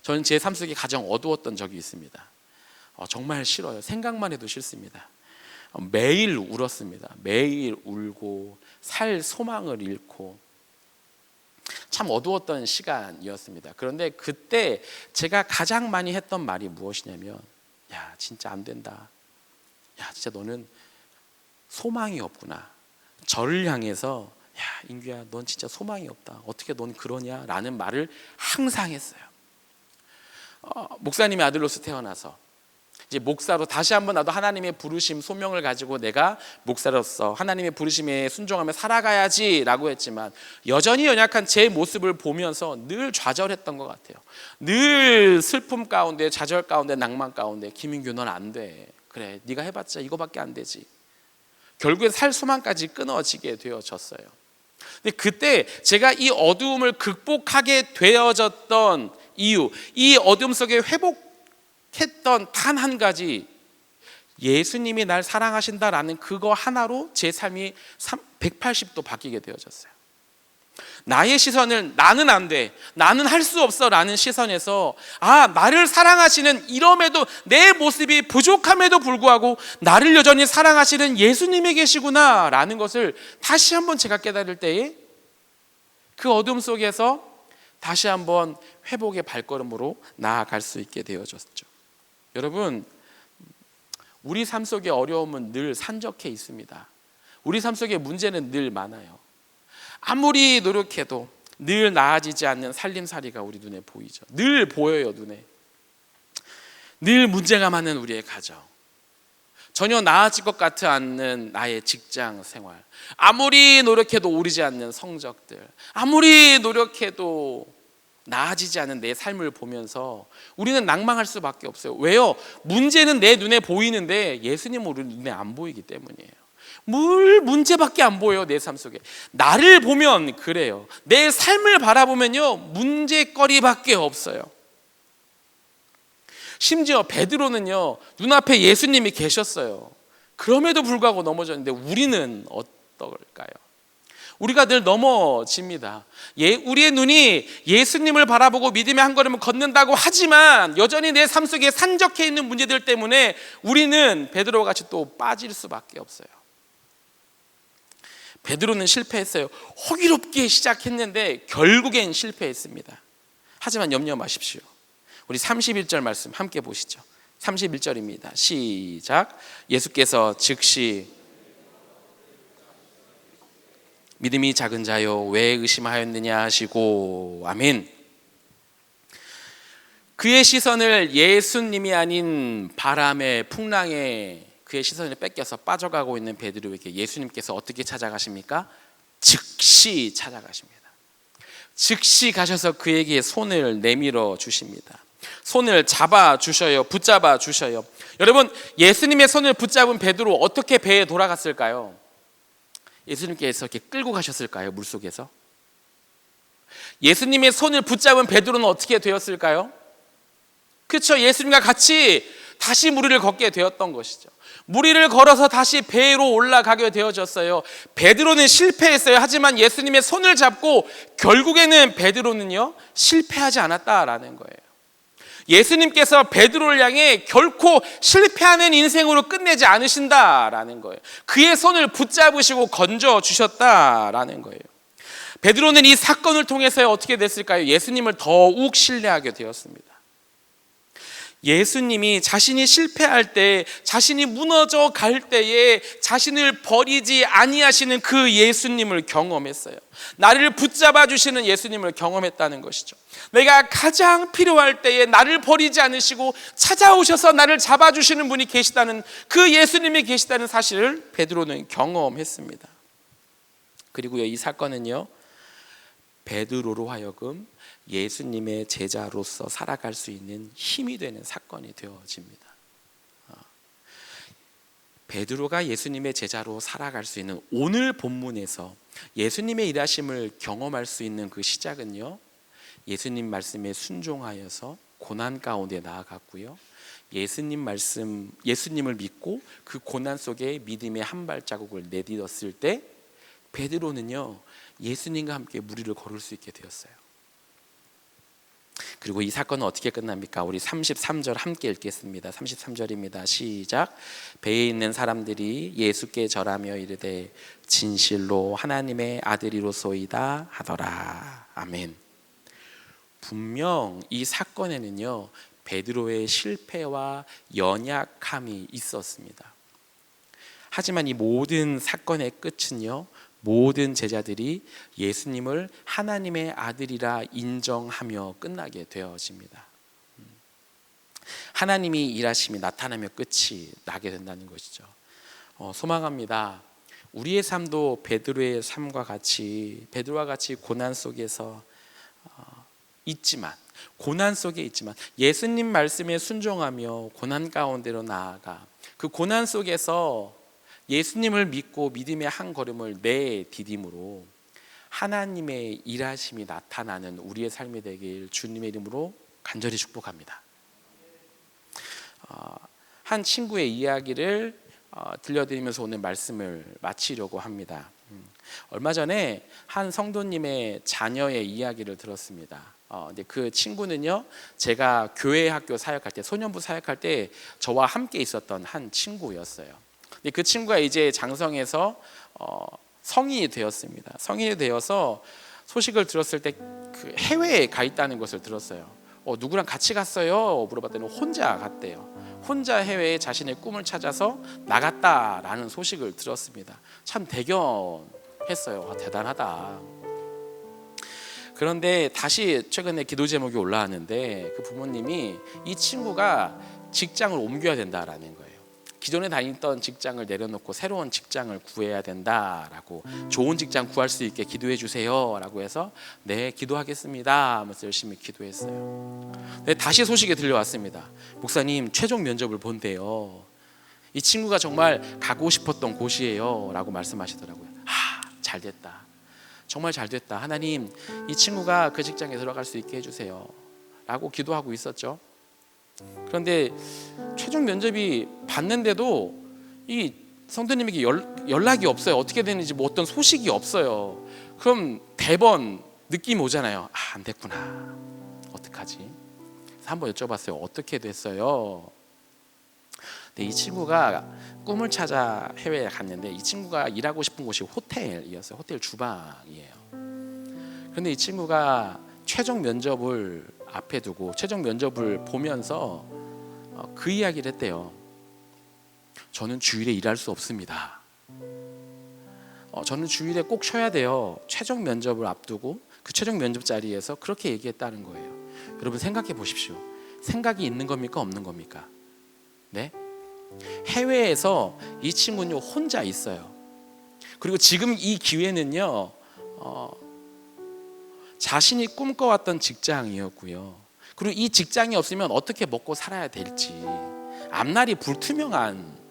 저는 제 삶 속에 가장 어두웠던 적이 있습니다. 정말 싫어요. 생각만 해도 싫습니다. 매일 울었습니다. 매일 울고 살 소망을 잃고, 참 어두웠던 시간이었습니다. 그런데 그때 제가 가장 많이 했던 말이 무엇이냐면, 야 진짜 안 된다, 야 진짜 너는 소망이 없구나. 저를 향해서 야 인규야 넌 진짜 소망이 없다, 어떻게 넌 그러냐 라는 말을 항상 했어요. 목사님의 아들로서 태어나서 이제 목사로 다시 한번 나도 하나님의 부르심 소명을 가지고 내가 목사로서 하나님의 부르심에 순종하며 살아가야지 라고 했지만, 여전히 연약한 제 모습을 보면서 늘 좌절했던 것 같아요. 늘 슬픔 가운데, 좌절 가운데, 낭만 가운데, 김인규 넌 안 돼, 그래 네가 해봤자 이거밖에 안 되지. 결국엔 살 소망까지 끊어지게 되어졌어요. 근데 그때 제가 이 어두움을 극복하게 되어졌던 이유, 이 어둠 속에 회복했던 단 한 가지, 예수님이 날 사랑하신다라는 그거 하나로 제 삶이 180도 바뀌게 되어졌어요. 나의 시선을 나는 안 돼, 나는 할 수 없어 라는 시선에서, 나를 사랑하시는, 이럼에도 내 모습이 부족함에도 불구하고 나를 여전히 사랑하시는 예수님이 계시구나 라는 것을 다시 한번 제가 깨달을 때에, 그 어둠 속에서 다시 한번 회복의 발걸음으로 나아갈 수 있게 되어졌죠. 여러분, 우리 삶 속의 어려움은 늘 산적해 있습니다. 우리 삶 속의 문제는 늘 많아요. 아무리 노력해도 늘 나아지지 않는 살림살이가 우리 눈에 보이죠. 늘 보여요, 눈에. 늘 문제가 많은 우리의 가정, 전혀 나아질 것 같지 않는 나의 직장 생활, 아무리 노력해도 오르지 않는 성적들, 아무리 노력해도 나아지지 않은 내 삶을 보면서 우리는 낭망할 수밖에 없어요. 왜요? 문제는 내 눈에 보이는데 예수님은 우리 눈에 안 보이기 때문이에요. 문제밖에 안 보여요. 내 삶 속에 나를 보면 그래요. 내 삶을 바라보면요 문제거리밖에 없어요. 심지어 베드로는요 눈앞에 예수님이 계셨어요. 그럼에도 불구하고 넘어졌는데 우리는 어떨까요? 우리가 늘 넘어집니다. 우리의 눈이 예수님을 바라보고 믿음의 한 걸음을 걷는다고 하지만 여전히 내 삶 속에 산적해 있는 문제들 때문에 우리는 베드로와 같이 또 빠질 수밖에 없어요. 베드로는 실패했어요. 호기롭게 시작했는데 결국엔 실패했습니다. 하지만 염려 마십시오. 우리 31절 말씀 함께 보시죠. 31절입니다. 시작. 예수께서 즉시 믿음이 작은 자요 왜 의심하였느냐 하시고, 아멘. 그의 시선을 예수님이 아닌 바람의 풍랑에 그의 시선을 뺏겨서 빠져가고 있는 베드로에게 예수님께서 어떻게 찾아가십니까? 즉시 찾아가십니다. 즉시 가셔서 그에게 손을 내밀어 주십니다. 손을 잡아 주셔요. 붙잡아 주셔요. 여러분, 예수님의 손을 붙잡은 베드로 어떻게 배에 돌아갔을까요? 예수님께서 이렇게 끌고 가셨을까요? 물속에서? 예수님의 손을 붙잡은 베드로는 어떻게 되었을까요? 그렇죠. 예수님과 같이 다시 무리를 걷게 되었던 것이죠. 무리를 걸어서 다시 배로 올라가게 되어졌어요. 베드로는 실패했어요. 하지만 예수님의 손을 잡고 결국에는 베드로는요 실패하지 않았다라는 거예요. 예수님께서 베드로를 향해 결코 실패하는 인생으로 끝내지 않으신다라는 거예요. 그의 손을 붙잡으시고 건져 주셨다라는 거예요. 베드로는 이 사건을 통해서 어떻게 됐을까요? 예수님을 더욱 신뢰하게 되었습니다. 예수님이 자신이 실패할 때, 자신이 무너져 갈 때에 자신을 버리지 아니하시는 그 예수님을 경험했어요. 나를 붙잡아 주시는 예수님을 경험했다는 것이죠. 내가 가장 필요할 때에 나를 버리지 않으시고 찾아오셔서 나를 잡아주시는 분이 계시다는, 그 예수님이 계시다는 사실을 베드로는 경험했습니다. 그리고요, 이 사건은요 베드로로 하여금 예수님의 제자로서 살아갈 수 있는 힘이 되는 사건이 되어집니다. 베드로가 예수님의 제자로 살아갈 수 있는, 오늘 본문에서 예수님의 일하심을 경험할 수 있는 그 시작은요 예수님 말씀에 순종하여서 고난 가운데 나아갔고요, 예수님을 믿고 그 고난 속에 믿음의 한 발자국을 내딛었을 때 베드로는요 예수님과 함께 무리를 걸을 수 있게 되었어요. 그리고 이 사건은 어떻게 끝납니까? 우리 33절 함께 읽겠습니다. 33절입니다. 시작. 배에 있는 사람들이 예수께 절하며 이르되 진실로 하나님의 아들이로소이다 하더라. 아멘. 분명 이 사건에는요, 베드로의 실패와 연약함이 있었습니다. 하지만 이 모든 사건의 끝은요, 모든 제자들이 예수님을 하나님의 아들이라 인정하며 끝나게 되어집니다. 하나님이 일하심이 나타나며 끝이 나게 된다는 것이죠. 소망합니다. 우리의 삶도 베드로의 삶과 같이, 베드로와 같이 고난 속에서 있지만, 고난 속에 있지만 예수님 말씀에 순종하며 고난 가운데로 나아가 그 고난 속에서 예수님을 믿고 믿음의 한 걸음을 내디딤으로 하나님의 일하심이 나타나는 우리의 삶이 되길 주님의 이름으로 간절히 축복합니다. 한 친구의 이야기를 들려드리면서 오늘 말씀을 마치려고 합니다. 얼마 전에 한 성도님의 자녀의 이야기를 들었습니다. 근데 그 친구는요, 제가 교회 학교 사역할 때, 소년부 사역할 때 저와 함께 있었던 한 친구였어요. 근데 그 친구가 이제 장성해서 성인이 되었습니다. 성인이 되어서 소식을 들었을 때 그 해외에 가 있다는 것을 들었어요. 누구랑 같이 갔어요? 물어봤더니 혼자 갔대요. 혼자 해외에 자신의 꿈을 찾아서 나갔다라는 소식을 들었습니다. 참 대견했어요. 대단하다. 그런데 다시 최근에 기도 제목이 올라왔는데 그 부모님이 이 친구가 직장을 옮겨야 된다라는 거예요. 기존에 다니던 직장을 내려놓고 새로운 직장을 구해야 된다라고, 좋은 직장 구할 수 있게 기도해 주세요 라고 해서 네, 기도하겠습니다 하면서 열심히 기도했어요. 근데 다시 소식이 들려왔습니다. 목사님, 최종 면접을 본대요. 이 친구가 정말 가고 싶었던 곳이에요 라고 말씀하시더라고요. 잘됐다. 정말 잘됐다. 하나님, 이 친구가 그 직장에 들어갈 수 있게 해주세요 라고 기도하고 있었죠. 그런데 최종 면접이 봤는데도 이 성도님에게 연락이 없어요. 어떻게 되는지 뭐 어떤 소식이 없어요. 그럼 대번 느낌이 오잖아요. 안 됐구나. 어떡하지? 그래서 한번 여쭤봤어요. 어떻게 됐어요? 근데 이 친구가 꿈을 찾아 해외에 갔는데 이 친구가 일하고 싶은 곳이 호텔이었어요. 호텔 주방이에요. 그런데 이 친구가 최종 면접을 앞에 두고 최종 면접을 보면서 그 이야기를 했대요. 저는 주일에 일할 수 없습니다. 저는 주일에 꼭 쉬어야 돼요. 최종 면접을 앞두고 그 최종 면접 자리에서 그렇게 얘기했다는 거예요. 여러분 생각해 보십시오. 생각이 있는 겁니까? 없는 겁니까? 네? 해외에서 이 친구는요 혼자 있어요. 그리고 지금 이 기회는요 자신이 꿈꿔왔던 직장이었고요. 그리고 이 직장이 없으면 어떻게 먹고 살아야 될지 앞날이 불투명한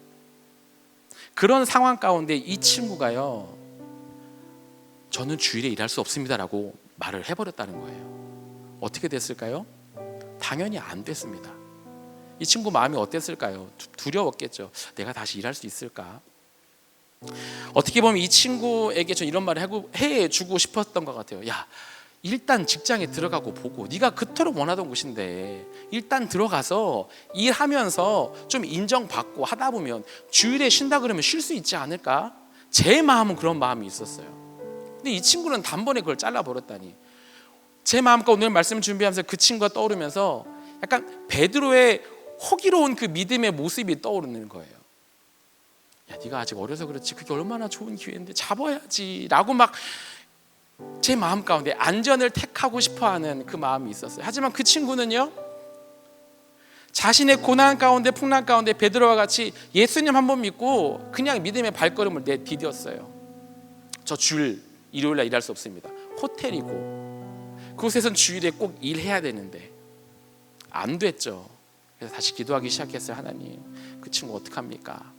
그런 상황 가운데 이 친구가요, 저는 주일에 일할 수 없습니다라고 말을 해버렸다는 거예요. 어떻게 됐을까요? 당연히 안 됐습니다. 이 친구 마음이 어땠을까요? 두려웠겠죠. 내가 다시 일할 수 있을까? 어떻게 보면 이 친구에게 저 이런 말을 해주고 싶었던 것 같아요. 야, 일단 직장에 들어가고 보고, 네가 그토록 원하던 곳인데 일단 들어가서 일하면서 좀 인정받고 하다 보면 주일에 쉰다 그러면 쉴 수 있지 않을까? 제 마음은 그런 마음이 있었어요. 근데 이 친구는 단번에 그걸 잘라버렸다니. 제 마음과 오늘 말씀을 준비하면서 그 친구가 떠오르면서 약간 베드로의 호기로운 그 믿음의 모습이 떠오르는 거예요. 야, 네가 아직 어려서 그렇지 그게 얼마나 좋은 기회인데 잡아야지 라고 막 제 마음 가운데 안전을 택하고 싶어하는 그 마음이 있었어요. 하지만 그 친구는요, 자신의 고난 가운데 풍랑 가운데 베드로와 같이 예수님 한 번 믿고 그냥 믿음의 발걸음을 내디뎠어요. 저 주일 일요일날 일할 수 없습니다. 호텔이고 그곳에선 주일에 꼭 일해야 되는데 안 됐죠. 그래서 다시 기도하기 시작했어요. 하나님, 그 친구 어떡합니까?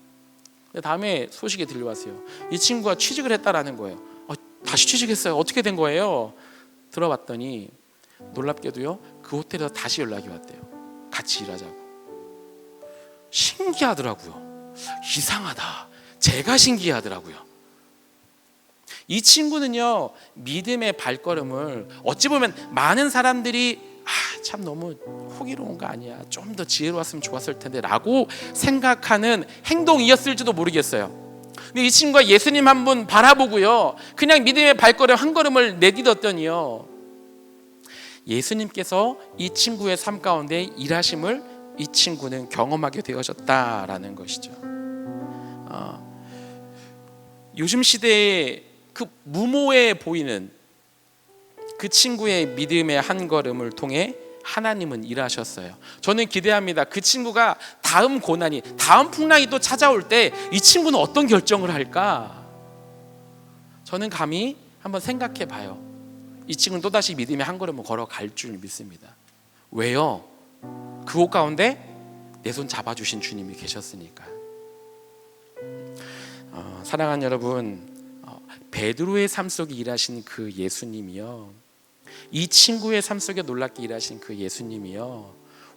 근데 다음에 소식이 들려왔어요. 이 친구가 취직을 했다라는 거예요. 다시 취직했어요. 어떻게 된 거예요? 들어봤더니 놀랍게도요, 그 호텔에서 다시 연락이 왔대요. 같이 일하자고. 신기하더라고요. 이상하다. 제가 신기하더라고요. 이 친구는요, 믿음의 발걸음을 어찌 보면 많은 사람들이 참 너무 호기로운 거 아니야, 좀 더 지혜로웠으면 좋았을 텐데 라고 생각하는 행동이었을지도 모르겠어요. 근데 이 친구가 예수님 한 분 바라보고요, 그냥 믿음의 발걸음 한 걸음을 내딛었더니요, 예수님께서 이 친구의 삶 가운데 일하심을 이 친구는 경험하게 되어졌다라는 것이죠. 요즘 시대에 그 무모해 보이는 그 친구의 믿음의 한 걸음을 통해 하나님은 일하셨어요. 저는 기대합니다. 그 친구가 다음 고난이, 다음 풍랑이 또 찾아올 때 이 친구는 어떤 결정을 할까? 저는 감히 한번 생각해 봐요. 이 친구는 또다시 믿음의 한 걸음을 걸어갈 줄 믿습니다. 왜요? 그곳 가운데 내 손 잡아주신 주님이 계셨으니까. 사랑하는 여러분, 베드로의 삶 속에 일하신 그 예수님이요, 이 친구의 삶 속에 놀랍게 일하신 그 예수님이요,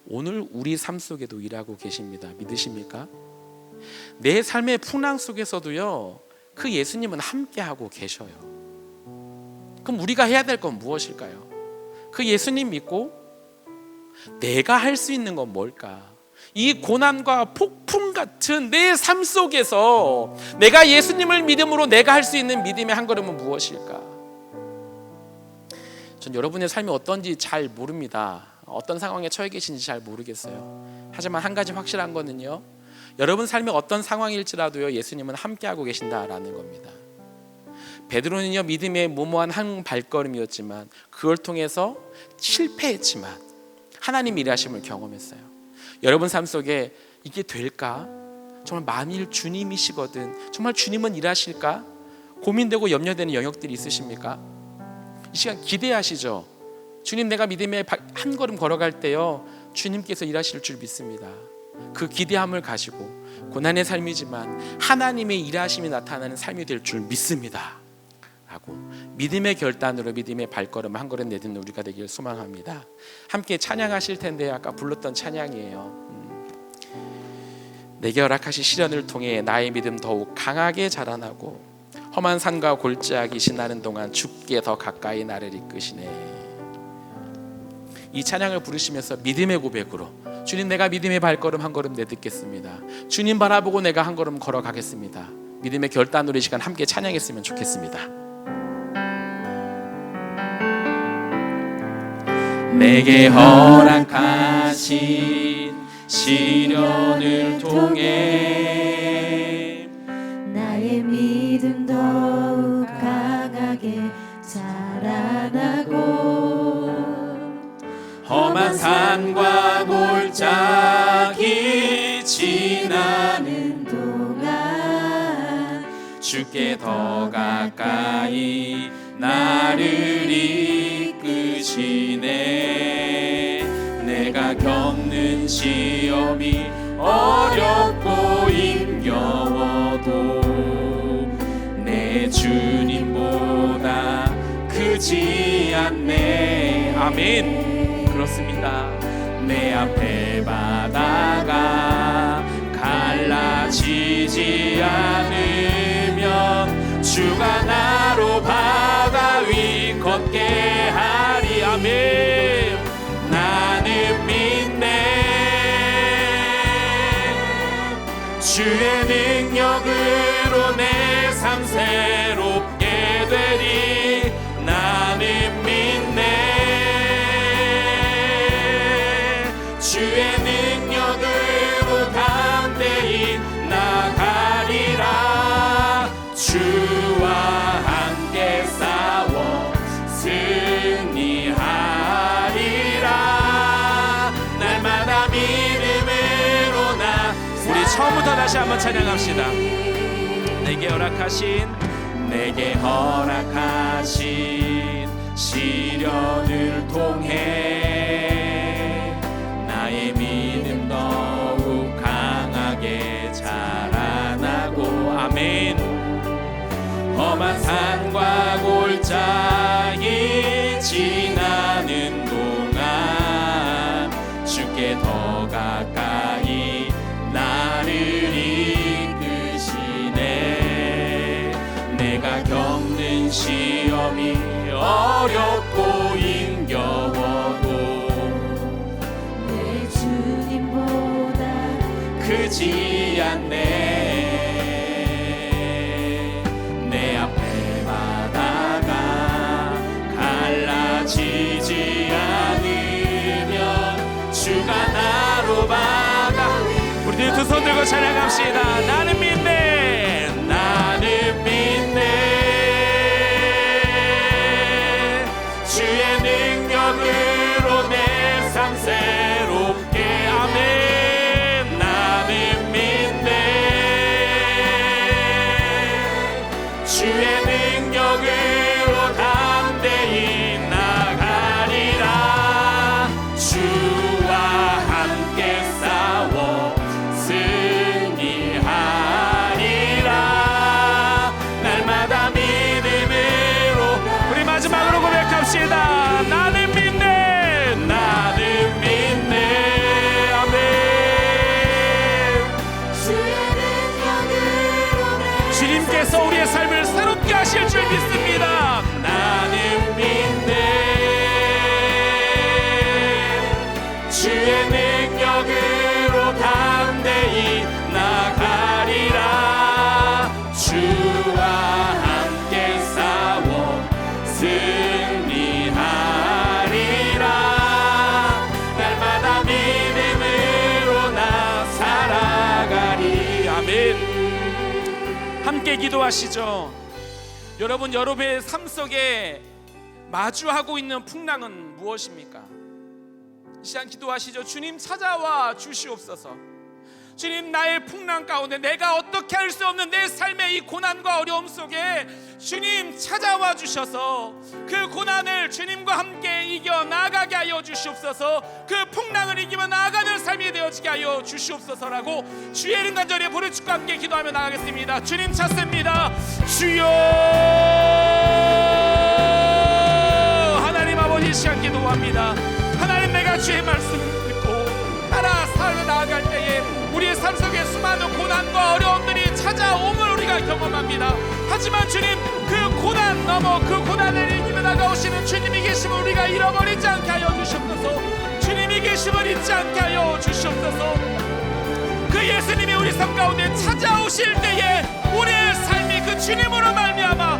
오늘 우리 삶 속에도 일하고 계십니다. 믿으십니까? 내 삶의 풍랑 속에서도요, 그 예수님은 함께하고 계셔요. 그럼 우리가 해야 될 건 무엇일까요? 그 예수님 믿고 내가 할 수 있는 건 뭘까? 이 고난과 폭풍 같은 내 삶 속에서 내가 예수님을 믿음으로 내가 할 수 있는 믿음의 한 걸음은 무엇일까? 전 여러분의 삶이 어떤지 잘 모릅니다. 어떤 상황에 처해 계신지 잘 모르겠어요. 하지만 한 가지 확실한 거는요, 여러분 삶이 어떤 상황일지라도요, 예수님은 함께하고 계신다라는 겁니다. 베드로는요, 믿음의 무모한 한 발걸음이었지만 그걸 통해서 실패했지만 하나님 일하심을 경험했어요. 여러분 삶 속에 이게 될까? 정말 만일 주님이시거든 정말 주님은 일하실까? 고민되고 염려되는 영역들이 있으십니까? 이 시간 기대하시죠. 주님, 내가 믿음의 한 걸음 걸어갈 때요, 주님께서 일하실 줄 믿습니다. 그 기대함을 가지고 고난의 삶이지만 하나님의 일하심이 나타나는 삶이 될 줄 믿습니다 라고 믿음의 결단으로 믿음의 발걸음 한 걸음 내딛는 우리가 되길 소망합니다. 함께 찬양하실 텐데 아까 불렀던 찬양이에요. 내게 허락하신 시련을 통해 나의 믿음 더욱 강하게 자라나고 험한 산과 골짜기 지나는 동안 주께 더 가까이 나를 이끄시네. 이 찬양을 부르시면서 믿음의 고백으로, 주님, 내가 믿음의 발걸음 한 걸음 내딛겠습니다. 주님 바라보고 내가 한 걸음 걸어가겠습니다. 믿음의 결단으로 이 시간 함께 찬양했으면 좋겠습니다. 내게 허락하신 시련을 통해 나의 믿음 더욱 강하게 자라나고 험한 산과 골짜기 지나는 동안 주께 더 가까이 나를 이끄시네. 내가 겪는 시험이 어렵고 힘겨워도 내 주님보다 크지 않네. 아멘. 그렇습니다. 내 앞에 바다가 갈라지지 않으면 주가 나로 바다 위 걷게 하리. 아멘. 나는 믿네. 주의 능력으로 내 삶 새롭게 되리. 나는 믿네. 주의 능력으로 담대히 나가리라. 주와 함께 싸워 승리하리라. 날마다 믿음으로 나. 우리 처음부터 다시 한번 찬양합시다. 내게 허락하신 시련을 통해 나의 믿음 더욱 강하게 자라나고. 아멘. 험한 산과 골짜기 지나는 동안 주께 더 가까이 나를 이끄시네. 내가 겪는 시험이 어렵고 힘겨워도 되지 않네. 내 앞에 바다가 갈라지지 않으면 주가 나로 막아. 우리 두 손 들고 찬양합시다. 나는 믿네, 나는 믿네. 주의 능력으로 내 삶 새롭게. 아멘. 나는 믿네. 주의 능력으로 담대히 나가리라. 주와 함께 싸워 승리하리라. 날마다 믿음으로. 우리 마지막으로 고백합시다. 나는 믿네, 나는 믿네. 아멘. 주님께서 우리의 삶을 새롭게 하실 줄 믿습니다. 나는 믿네. 주의 능력으로 담대히 나가리라. 주와 함께 싸워 승리하리라. 날마다 믿음으로 나 살아가리. 아멘. 함께 기도하시죠. 여러분, 여러분의 삶 속에 마주하고 있는 풍랑은 무엇입니까? 이 시간 기도하시죠. 주님 찾아와 주시옵소서. 주님, 나의 풍랑 가운데 내가 어떻게 할 수 없는 내 삶의 이 고난과 어려움 속에 주님 찾아와 주셔서 그 고난을 주님과 함께 이겨 나가게 하여 주시옵소서. 그 풍랑을 이기며 나아가는 삶이 되어지게 하여 주시옵소서라고 주의 이름 간절히 부르짖고 함께 기도하며 나가겠습니다. 주님 찾습니다. 주여. 하나님 아버지, 이 시간 기도합니다. 하나님, 내가 주의 말씀을 듣고 따라 살아 나아갈 때에 우리의 삶 속에 수많은 고난과 어려움들이 찾아옴을 우리가 경험합니다. 하지만 주님, 그 고난 넘어 그 고난을 이기며 나가오시는 주님이 계심을 우리가 잃어버리지 않게 하여 주시옵소서. 주님이 계심을 잊지 않게 하여 주시옵소서. 그 예수님이 우리 삶 가운데 찾아오실 때에 우리의 삶이 그 주님으로 말미암아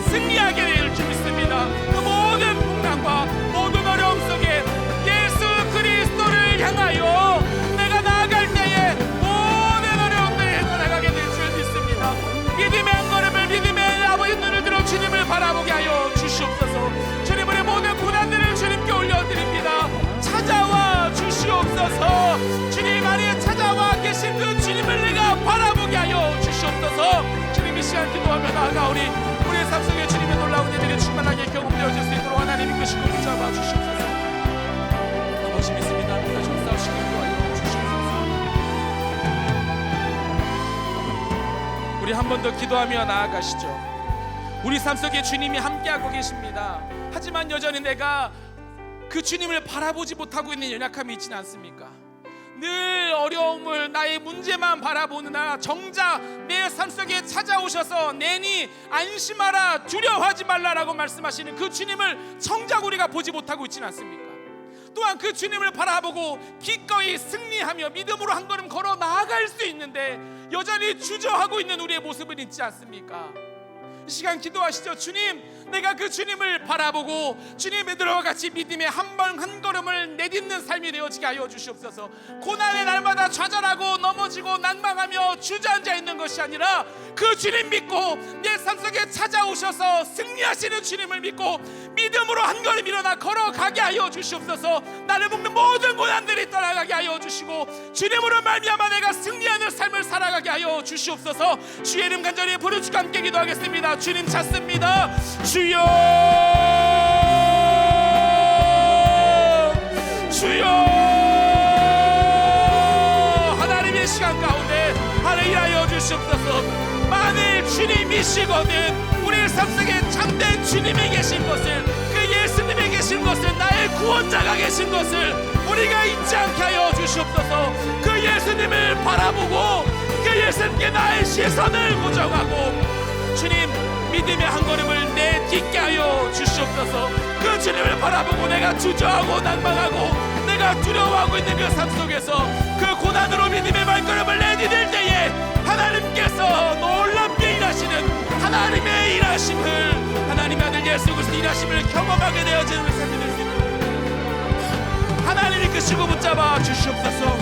승리하게 될 줄 믿습니다. 그 모든 풍랑과 모든 어려움 속에 예수 그리스도를 향하여 내가 나아갈 때에 모든 어려움들을 헤쳐나가게 될 줄 믿습니다. 믿음의 한 걸음을 믿음의 아버지 눈을 들어 주님을 바라보게 하여 주시옵소서. 주님, 우리 모든 고난들을 주님께 올려드립니다. 찾아와 주시옵소서. 주님 안에 찾아와 계신 그 주님을 내가 바라보게 하여 주시옵소서. 주님, 이 시간 기도하며 나아가오니 우리의 삶 속에 주님의 놀라운 일들이 충만하게 경험되어질 수 있도록 하나님 이끄시고 붙잡아 주시옵소서. 아버지 믿습니다. 다시 싸우시길 도와여 주시옵소서. 우리 한 번 더 기도하며 나아가시죠. 우리 삶 속에 주님이 함께하고 계십니다. 하지만 여전히 내가 그 주님을 바라보지 못하고 있는 연약함이 있지는 않습니까? 늘 어려움을, 나의 문제만 바라보느라 정작 내 삶 속에 찾아오셔서 내니 안심하라, 두려워하지 말라라고 말씀하시는 그 주님을 정작 우리가 보지 못하고 있지는 않습니까? 또한 그 주님을 바라보고 기꺼이 승리하며 믿음으로 한 걸음 걸어 나아갈 수 있는데 여전히 주저하고 있는 우리의 모습은 있지 않습니까? 이 시간 기도하시죠. 주님, 내가 그 주님을 바라보고 주님의 들어와 같이 믿음의 한 걸음을 내딛는 삶이 되어지게 하여 주시옵소서. 고난의 날마다 좌절하고 넘어지고 난망하며 주저앉아 있는 것이 아니라 그 주님 믿고 내 삶 속에 찾아오셔서 승리하시는 주님을 믿고 믿음으로 한 걸음 일어나 걸어가게 하여 주시옵소서. 나를 묶는 모든 고난들이 떠나가게 하여 주시고 주님으로 말미암아 내가 승리하는 삶을 살아가게 하여 주시옵소서. 주의 이름 간절히 부르짖고 함께 기도하겠습니다. 주님 찾습니다. 주여, 주여. 하나님의 시간 가운데 하늘 일하여 주시옵소서. 만일 주님이시거든 우리의 삶 속에 참된 주님이 계신 것을, 그 예수님이 계신 것을, 나의 구원자가 계신 것을 우리가 잊지 않게 하여 주시옵소서. 그 예수님을 바라보고 그 예수님께 나의 시선을 고정하고 주님 믿음의 한 걸음을 내딛게 하여 주시옵소서. 그 주님을 바라보고 내가 주저하고 난망하고 내가 두려워하고 있는 그 삶 속에서 그 고난으로 믿음의 발걸음을 내디딜 때에 하나님께서 놀랍게 일하시는 하나님의 일하심을, 하나님의 아들 예수 그리스도의 일하심을 경험하게 되어지는 삶이 될 수 있도록 하나님이 이끄시고 붙잡아 주시옵소서.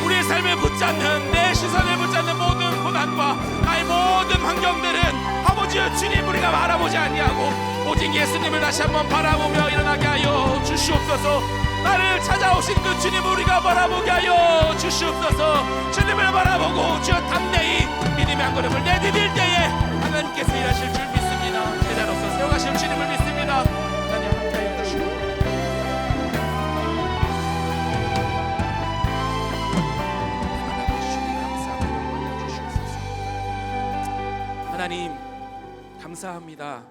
우리의 삶을 붙잡는, 내 시선을 붙잡는 모든 고난과 나의 모든 환경들은 아버지여 주님 우리가 바라보지 아니하고 오직 예수님을 다시 한번 바라보며 일어나게 하여 주시옵소서. 나를 찾아오신 그 주님 우리가 바라보게 하여 주시옵소서. 주님을 바라보고 주여 담대히 믿음의 한 걸음을 내디딜 때에 하나님께서 일하실 줄 믿습니다. 제자로서 세워가실 주님을 믿습니다. 하나님 함께하여 주시옵소서. 하나님 감사합니다.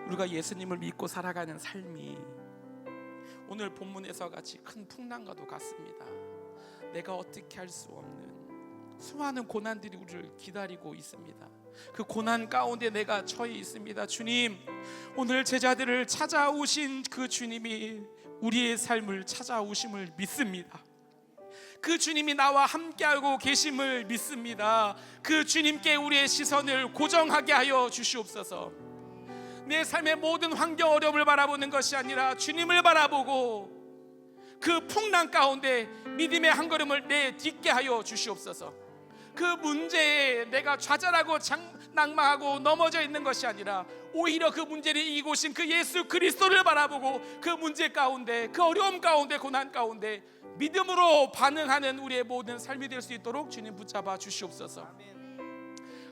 우리가 예수님을 믿고 살아가는 삶이 오늘 본문에서 같이 큰 풍랑과도 같습니다. 내가 어떻게 할 수 없는 수많은 고난들이 우리를 기다리고 있습니다. 그 고난 가운데 내가 처해 있습니다. 주님, 오늘 제자들을 찾아오신 그 주님이 우리의 삶을 찾아오심을 믿습니다. 그 주님이 나와 함께하고 계심을 믿습니다. 그 주님께 우리의 시선을 고정하게 하여 주시옵소서. 내 삶의 모든 환경 어려움을 바라보는 것이 아니라 주님을 바라보고 그 풍랑 가운데 믿음의 한 걸음을 내딛게 하여 주시옵소서. 그 문제에 내가 좌절하고 낭망하고 넘어져 있는 것이 아니라 오히려 그 문제를 이기고 오신 그 예수 그리스도를 바라보고 그 문제 가운데, 그 어려움 가운데, 고난 가운데 믿음으로 반응하는 우리의 모든 삶이 될 수 있도록 주님 붙잡아 주시옵소서.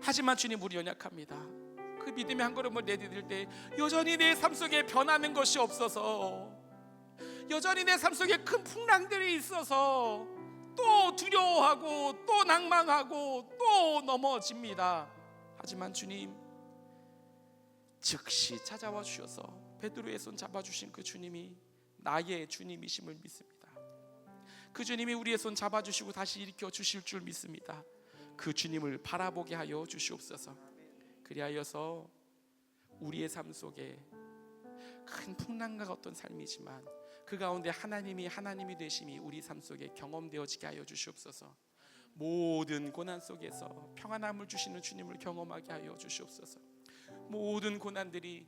하지만 주님 우리 연약합니다. 그 믿음의 한 걸음을 내디딜 때 여전히 내 삶 속에 변하는 것이 없어서, 여전히 내 삶 속에 큰 풍랑들이 있어서 또 두려워하고 또 낭망하고 또 넘어집니다. 하지만 주님 즉시 찾아와 주셔서 베드로의 손 잡아주신 그 주님이 나의 주님이심을 믿습니다. 그 주님이 우리의 손 잡아주시고 다시 일으켜 주실 줄 믿습니다. 그 주님을 바라보게 하여 주시옵소서. 그리하여서 우리의 삶 속에 큰 풍랑과 같은 삶이지만 그 가운데 하나님이 되심이 우리 삶 속에 경험되어지게 하여 주시옵소서. 모든 고난 속에서 평안함을 주시는 주님을 경험하게 하여 주시옵소서. 모든 고난들이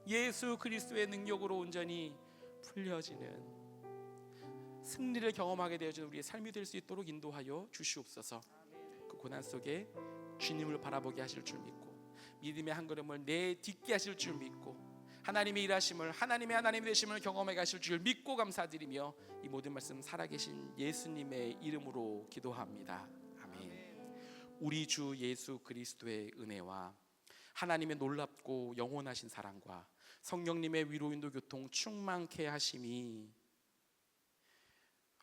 예수 그리스도의 능력으로 온전히 풀려지는 승리를 경험하게 되어지는 우리의 삶이 될 수 있도록 인도하여 주시옵소서. 그 고난 속에 주님을 바라보게 하실 줄 믿고 믿음의 한 걸음을 내딛게 하실 줄 믿고 하나님의 일하심을, 하나님의 되심을 경험하게 하실 줄 믿고 감사드리며 이 모든 말씀 살아계신 예수님의 이름으로 기도합니다. 아멘. 우리 주 예수 그리스도의 은혜와 하나님의 놀랍고 영원하신 사랑과 성령님의 위로인도 교통 충만케 하심이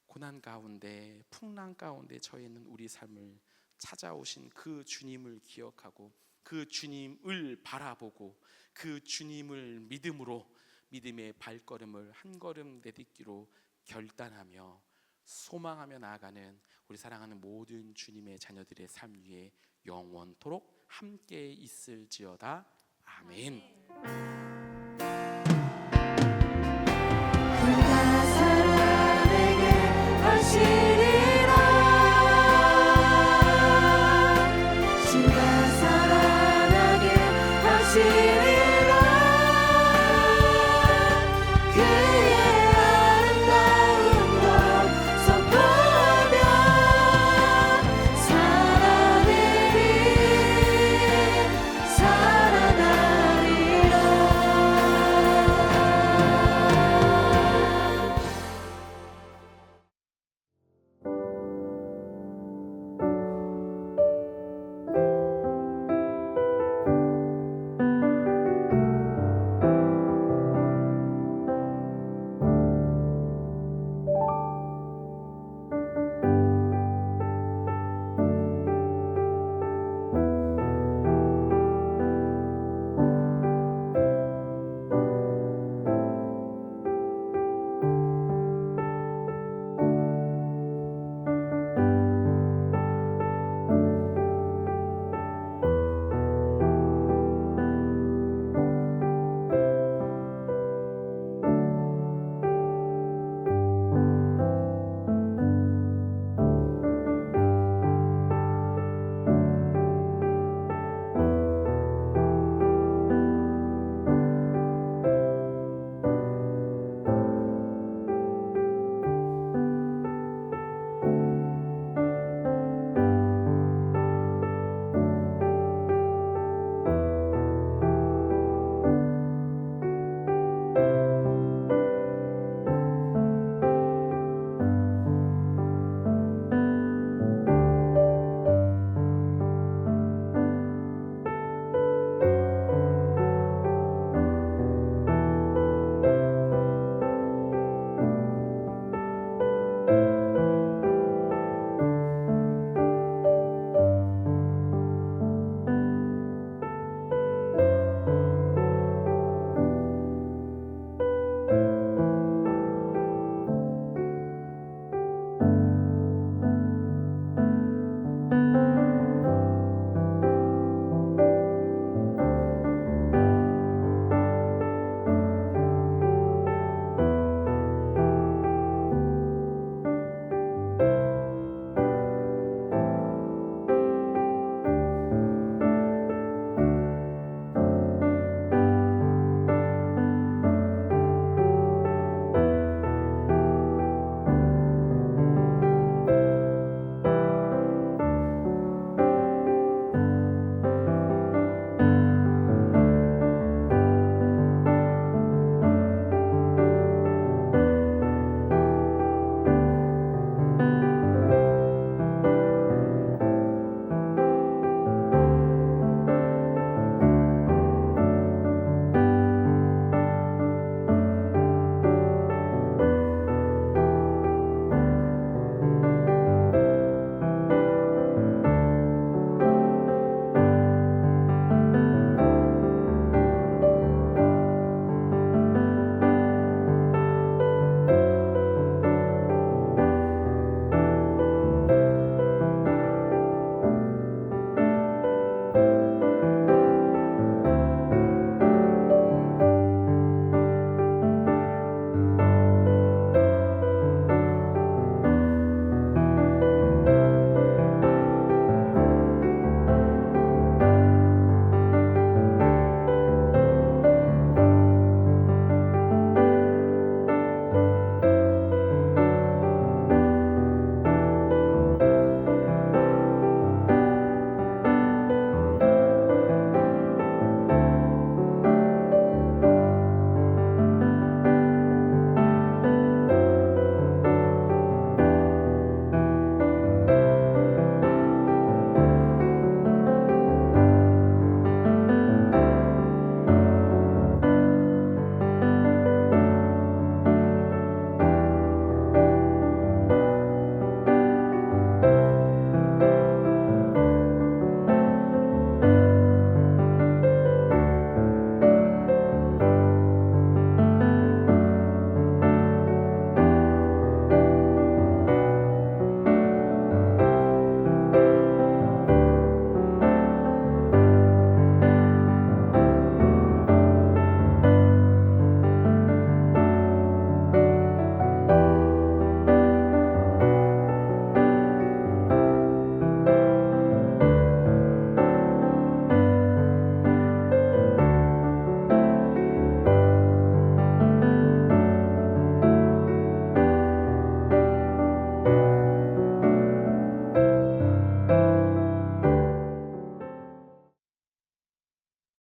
고난 가운데, 풍랑 가운데 처해 있는 우리 삶을 찾아오신 그 주님을 기억하고 그 주님을 바라보고 그 주님을 믿음으로 믿음의 발걸음을 한 걸음 내딛기로 결단하며 소망하며 나아가는 우리 사랑하는 모든 주님의 자녀들의 삶 위에 영원토록 함께 있을지어다. 아멘.